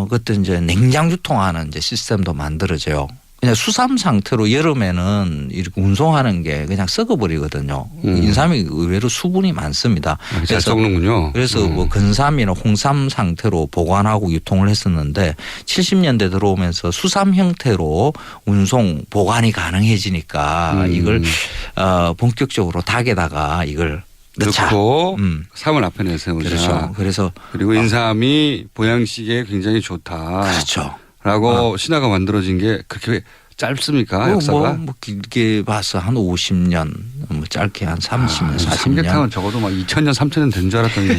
Speaker 16: 그때 이제 냉장 유통하는 이제 시스템도 만들어져요. 그냥 수삼 상태로 여름에는 이렇게 운송하는 게 그냥 썩어버리거든요. 인삼이 의외로 수분이 많습니다.
Speaker 9: 잘 썩는군요.
Speaker 16: 그래서 뭐 근삼이나 홍삼 상태로 보관하고 유통을 했었는데 70년대 들어오면서 수삼 형태로 운송 보관이 가능해지니까 이걸 본격적으로 닭에다가 이걸
Speaker 9: 넣고 삼을 앞에 내세우자.
Speaker 16: 그렇죠. 그래서
Speaker 9: 그리고 인삼이 보양식에 굉장히 좋다.
Speaker 16: 그렇죠.
Speaker 9: 라고 신화가 만들어진 게 그렇게 짧습니까? 역사가?
Speaker 16: 뭐 길게 봐서 한 50년, 뭐 짧게 한 30년, 40년.
Speaker 9: 삼계탕은 적어도 막 2000년, 3000년 된 줄 알았더니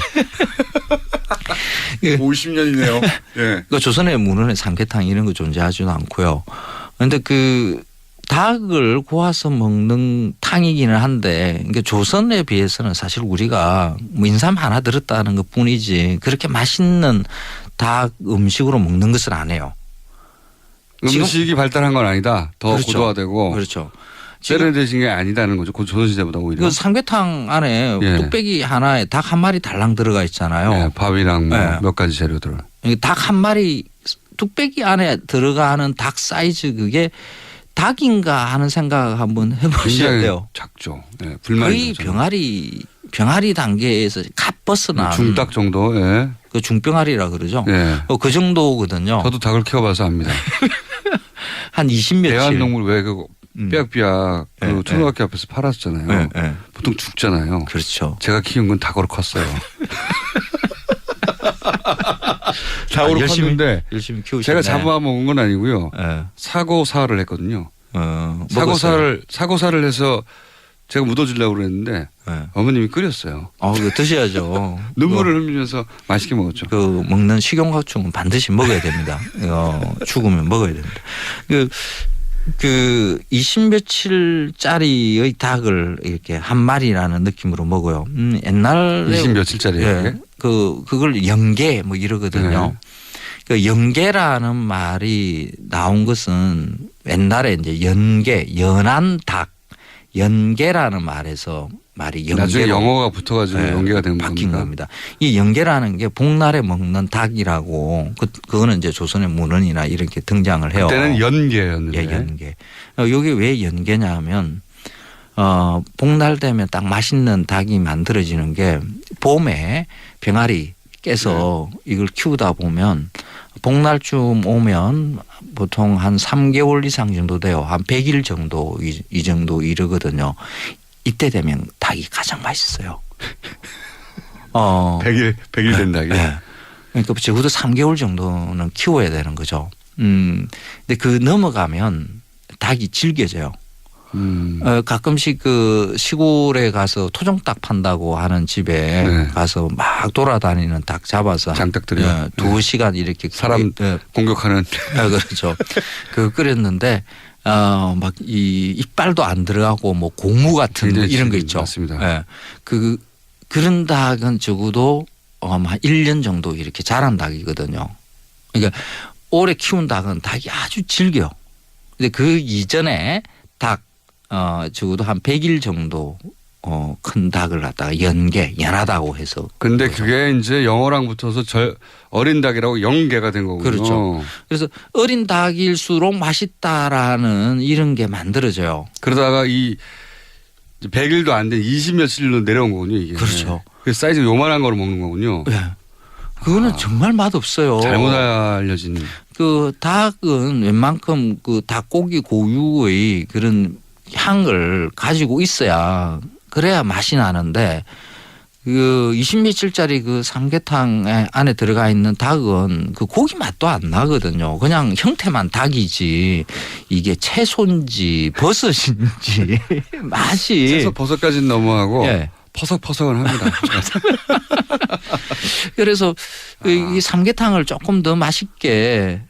Speaker 9: 50년이네요. 예.
Speaker 16: 그 조선의 문헌에 삼계탕 이런 거 존재하지도 않고요. 그런데 그 닭을 구워서 먹는 탕이기는 한데 그러니까 조선에 비해서는 사실 우리가 뭐 인삼 하나 들었다는 것 뿐이지 그렇게 맛있는 닭 음식으로 먹는 것은 안 해요.
Speaker 9: 음식이 발달한 건 아니다. 더
Speaker 16: 그렇죠.
Speaker 9: 고도화되고.
Speaker 16: 그렇죠.
Speaker 9: 세련되신 게 아니다는 거죠. 조선시대보다 오히려.
Speaker 16: 그 삼계탕 안에 뚝배기 하나에 닭 한 마리 달랑 들어가 있잖아요.
Speaker 9: 밥이랑 몇 가지 재료들.
Speaker 16: 닭 한 마리 뚝배기 안에 들어가는 닭 사이즈 그게 닭인가 하는 생각 한번 해보셔야 돼요.
Speaker 9: 작죠.
Speaker 16: 거의 병아리 단계에서 갓 벗어난
Speaker 9: 중닭 정도.
Speaker 16: 그 중병아리라 그러죠. 그 정도거든요.
Speaker 9: 저도 닭을 키워봐서 압니다.
Speaker 16: 한 20며칠.
Speaker 9: 대한동물 왜 그 삐약삐약 그 초등학교 앞에서 팔았잖아요. 보통 죽잖아요.
Speaker 16: 그렇죠.
Speaker 9: 제가 키운 건 닭으로 컸어요. 닭으로 컸는데
Speaker 16: 열심히 키우셨네.
Speaker 9: 제가 잡아먹은 건 아니고요. 사고사를 했거든요. 사고사를 해서 제가 묻어주려고 그랬는데 어머님이 끓였어요.
Speaker 16: 그거 드셔야죠.
Speaker 9: 눈물을 흘리면서 맛있게 먹었죠.
Speaker 16: 그 먹는 식용곤충은 반드시 먹어야 됩니다. 죽으면 먹어야 됩니다. 그 20며칠짜리의 닭을 이렇게 한 마리라는 느낌으로 먹어요. 옛날에
Speaker 9: 20며칠짜리
Speaker 16: 그걸 연계 뭐 이러거든요. 그 연계라는 말이 나온 것은 옛날에 이제 연한 닭 연계라는 말에서 말이 연계로
Speaker 9: 나중에 영어가 붙어가지고 연계가 된
Speaker 16: 바뀐 겁니다. 이 연계라는 게 복날에 먹는 닭이라고 그거는 이제 조선의 문헌이나 이렇게 등장을 해요.
Speaker 9: 그때는 연계였는데.
Speaker 16: 연계. 여기 왜 연계냐면 복날 되면 딱 맛있는 닭이 만들어지는 게 봄에 병아리 깨서 이걸 키우다 보면 복날쯤 오면 보통 한 3개월 이상 정도 돼요. 한 100일 정도 이 정도 이르거든요. 이때 되면 닭이 가장 맛있어요.
Speaker 9: 100일 된 닭이.
Speaker 16: 그러니까 적어도 3개월 정도는 키워야 되는 거죠. 근데 그 넘어가면 닭이 질겨져요. 가끔씩 그 시골에 가서 토종닭 판다고 하는 집에
Speaker 9: 네.
Speaker 16: 가서 막 돌아다니는 닭 잡아서
Speaker 9: 장닭들이요.
Speaker 16: 2시간 이렇게
Speaker 9: 사람 공격하는.
Speaker 16: 그렇죠. 그 끓였는데 막 이 이빨도 안 들어가고 뭐 고무 같은 이런 거 있죠.
Speaker 9: 맞습니다.
Speaker 16: 예. 그런 닭은 적어도 한 1년 정도 이렇게 자란 닭이거든요. 그러니까 오래 키운 닭은 닭이 아주 질겨. 근데 그 이전에 닭 적어도 한 100일 정도 큰 닭을 갖다가 연하다고 해서.
Speaker 9: 근데 그게 이제 영어랑 붙어서 어린 닭이라고 영계가 된 거군요.
Speaker 16: 그렇죠. 그래서 어린 닭일수록 맛있다라는 이런 게 만들어져요.
Speaker 9: 그러다가 이 100일도 안 된 20며칠로 내려온 거군요, 이게.
Speaker 16: 그렇죠.
Speaker 9: 그 사이즈 요만한 거로 먹는 거군요.
Speaker 16: 네. 그거는 정말 맛없어요.
Speaker 9: 잘못 알려진.
Speaker 16: 그 닭은 웬만큼 그 닭고기 고유의 그런 향을 가지고 있어야 그래야 맛이 나는데 그 20며칠짜리 그 삼계탕 안에 들어가 있는 닭은 그 고기 맛도 안 나거든요. 그냥 형태만 닭이지 이게 채소인지 버섯인지 맛이.
Speaker 9: 채소 버섯까지는 너무하고
Speaker 16: 예.
Speaker 9: 퍼석퍼석은 합니다.
Speaker 16: 그래서 이 삼계탕을 조금 더 맛있게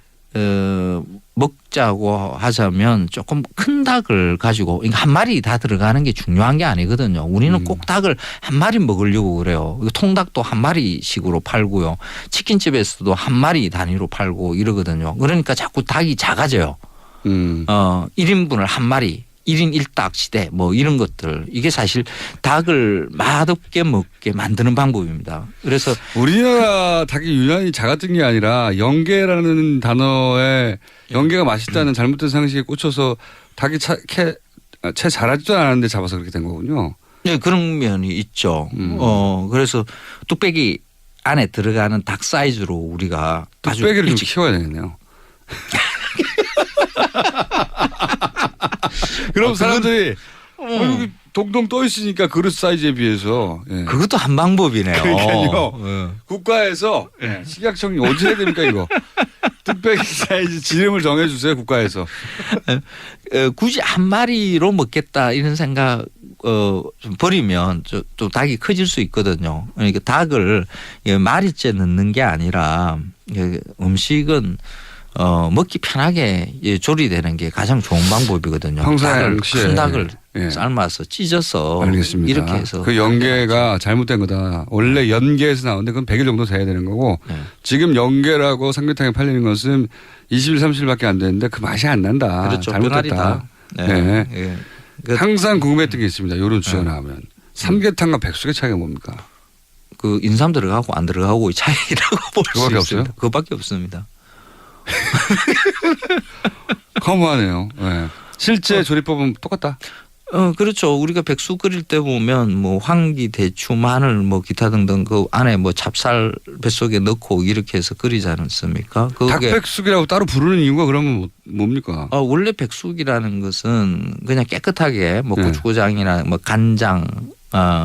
Speaker 16: 먹자고 하자면 조금 큰 닭을 가지고 한 마리 다 들어가는 게 중요한 게 아니거든요. 우리는 꼭 닭을 한 마리 먹으려고 그래요. 통닭도 한 마리씩으로 팔고요. 치킨집에서도 한 마리 단위로 팔고 이러거든요. 그러니까 자꾸 닭이 작아져요. 1인분을 한 마리. 1인 1닭 시대 뭐 이런 것들 이게 사실 닭을 맛없게 먹게 만드는 방법입니다. 그래서
Speaker 9: 우리나라 닭이 유난히 작았던 게 아니라 영계라는 단어에 영계가 맛있다는 잘못된 상식에 꽂혀서 닭이 채 자라지도 않았는데 잡아서 그렇게 된 거군요.
Speaker 16: 네, 그런 면이 있죠. 그래서 뚝배기 안에 들어가는 닭 사이즈로 우리가
Speaker 9: 뚝배기를 좀 키워야 되겠네요. 그럼 사람들이 여기 동동 떠 있으니까 그릇 사이즈에 비해서. 예.
Speaker 16: 그것도 한 방법이네요.
Speaker 9: 그러니까요. 국가에서 식약청이 어떻게 해야 됩니까 이거. 뚝배기 사이즈 지름을 정해주세요 국가에서.
Speaker 16: 굳이 한 마리로 먹겠다 이런 생각 좀 버리면 또 닭이 커질 수 있거든요. 그러니까 닭을 마리째 넣는 게 아니라 음식은 먹기 편하게 조리되는 게 가장 좋은 방법이거든요. 큰 닭을 삶아서 찢어서
Speaker 9: 알겠습니다.
Speaker 16: 이렇게 해서
Speaker 9: 그 연계가 잘못된 거다. 원래 연계에서 나오는데 그건 100일 정도 돼야 되는 거고 지금 연계라고 삼계탕에 팔리는 것은 20일 30일밖에 안 되는데 그 맛이 안 난다.
Speaker 16: 그렇죠.
Speaker 9: 잘못됐다.
Speaker 16: 네.
Speaker 9: 항상 궁금했던 게 있습니다. 이런 주제가 나오면 삼계탕과 백숙의 차이가 뭡니까?
Speaker 16: 그 인삼 들어가고 안 들어가고의 차이라고 볼 수 있습니다. 그거밖에 없습니다.
Speaker 9: 허무하네요. 네. 실제 조리법은 똑같다.
Speaker 16: 그렇죠. 우리가 백숙 끓일 때 보면 뭐 황기, 대추, 마늘 뭐 기타 등등 그 안에 뭐 찹쌀 뱃속에 넣고 이렇게 해서 끓이지 않습니까?
Speaker 9: 닭백숙이라고 따로 부르는 이유가 그러면 뭡니까?
Speaker 16: 원래 백숙이라는 것은 그냥 깨끗하게 뭐 고추장이나 뭐 간장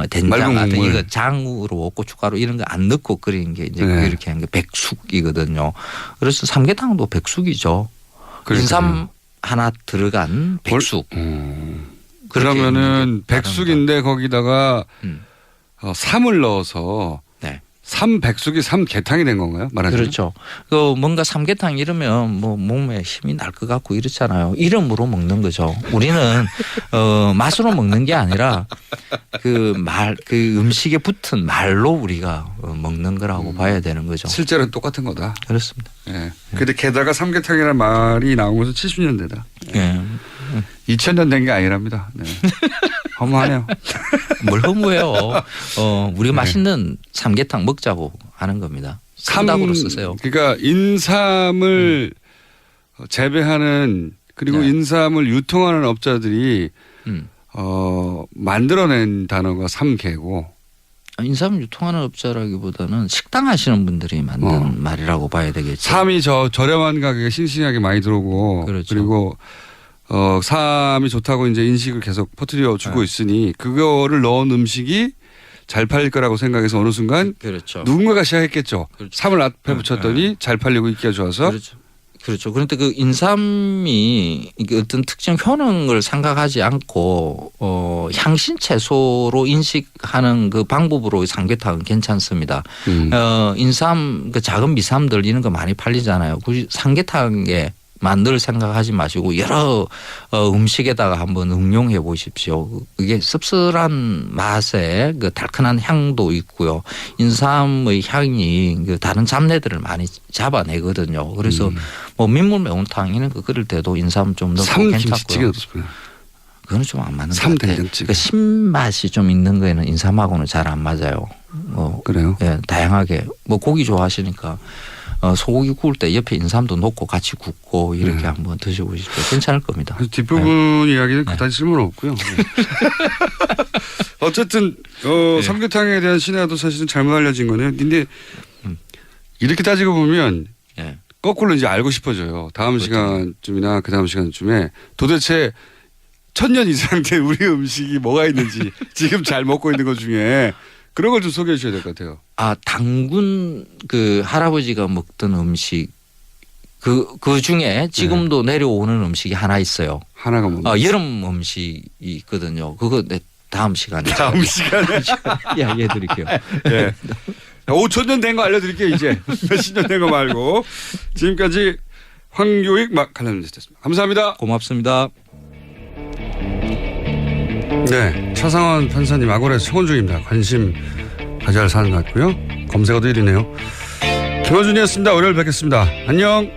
Speaker 16: 된장 같은 이거 장으로 고춧가루 이런 거 안 넣고 끓이는 게 이제 이렇게 하는 게 백숙이거든요. 그래서 삼계탕도 백숙이죠. 인삼 하나 들어간 백숙.
Speaker 9: 그러면은 백숙인데 거기다가 삼을 넣어서 삼백숙이 삼계탕이 된 건가요? 말하자면.
Speaker 16: 그렇죠. 뭔가 삼계탕 이러면 뭐 몸에 힘이 날 것 같고 이렇잖아요. 이름으로 먹는 거죠. 우리는 맛으로 먹는 게 아니라 그 음식에 붙은 말로 우리가 먹는 거라고 봐야 되는 거죠.
Speaker 9: 실제로는 똑같은 거다.
Speaker 16: 그렇습니다.
Speaker 9: 예. 근데 게다가 삼계탕이라는 말이 나온 것은 70년대다.
Speaker 16: 예.
Speaker 9: 2000년 된 게 아니랍니다. 네. 허무하네요.
Speaker 16: 뭘 허무해요. 우리가 맛있는 삼계탕 먹자고 하는 겁니다. 삼닭으로 쓰세요.
Speaker 9: 그러니까 인삼을 재배하는 그리고 인삼을 유통하는 업자들이 만들어낸 단어가 삼계고.
Speaker 16: 인삼 유통하는 업자라기보다는 식당 하시는 분들이 만든 말이라고 봐야 되겠죠.
Speaker 9: 삼이 저렴한 가격에 싱싱하게 많이 들어오고
Speaker 16: 그렇죠.
Speaker 9: 그리고 삼이 좋다고 이제 인식을 계속 퍼뜨려 주고 있으니 그거를 넣은 음식이 잘 팔릴 거라고 생각해서 어느 순간
Speaker 16: 그렇죠.
Speaker 9: 누군가가 시작했겠죠.
Speaker 16: 그렇죠.
Speaker 9: 삼을 앞에 붙였더니 잘 팔리고 인기가 좋아서
Speaker 16: 그렇죠. 그렇죠. 그런데 그 인삼이 이게 어떤 특정 효능을 생각하지 않고 향신 채소로 인식하는 그 방법으로 삼계탕은 괜찮습니다. 인삼 그 작은 미삼들 이런 거 많이 팔리잖아요. 굳이 삼계탕에 만들 생각하지 마시고 여러 음식에다가 한번 응용해 보십시오. 그게 씁쓸한 맛에 그 달큰한 향도 있고요. 인삼의 향이 그 다른 잡내들을 많이 잡아내거든요. 그래서 뭐 민물 매운탕 이런 거 끓일 때도 인삼 좀 넣고 괜찮고요. 그건 좀 안 맞는 것 같아요. 그러니까 신맛이 좀 있는 거에는 인삼하고는 잘 안 맞아요.
Speaker 9: 그래요?
Speaker 16: 예, 다양하게 뭐 고기 좋아하시니까. 소고기 구울 때 옆에 인삼도 넣고 같이 굽고 이렇게 한번 드셔보시죠. 괜찮을 겁니다.
Speaker 9: 뒷부분 이야기는 그다지 쓸모는 없고요. 어쨌든 삼계탕에 대한 신화도 사실은 잘못 알려진 거네요. 근데 이렇게 따지고 보면 거꾸로 이제 알고 싶어져요. 다음
Speaker 16: 그렇죠.
Speaker 9: 시간쯤이나 그 다음 시간쯤에 도대체 1000년 이상 된 우리 음식이 뭐가 있는지 지금 잘 먹고 있는 것 중에 그런 걸 좀 소개해 주셔야 될 것 같아요. 당군 그 할아버지가 먹던 음식 그 중에 지금도 내려오는 음식이 하나 있어요. 하나가 뭡니까?
Speaker 16: 여름 음식이 있거든요. 그거 다음 시간에.
Speaker 9: 다음 시간에
Speaker 16: 이야기해 드릴게요.
Speaker 9: 네. 5000년 된 거 알려드릴게요. 이제 몇십 년 된 거 말고. 지금까지 황교익 칼럼니스트였습니다. 감사합니다.
Speaker 16: 고맙습니다.
Speaker 9: 네, 차상원 판사님 악원에서 청원 중입니다. 관심 가져야 할 사안 같고요. 검색어도 1위네요. 김어준이었습니다. 월요일 뵙겠습니다. 안녕.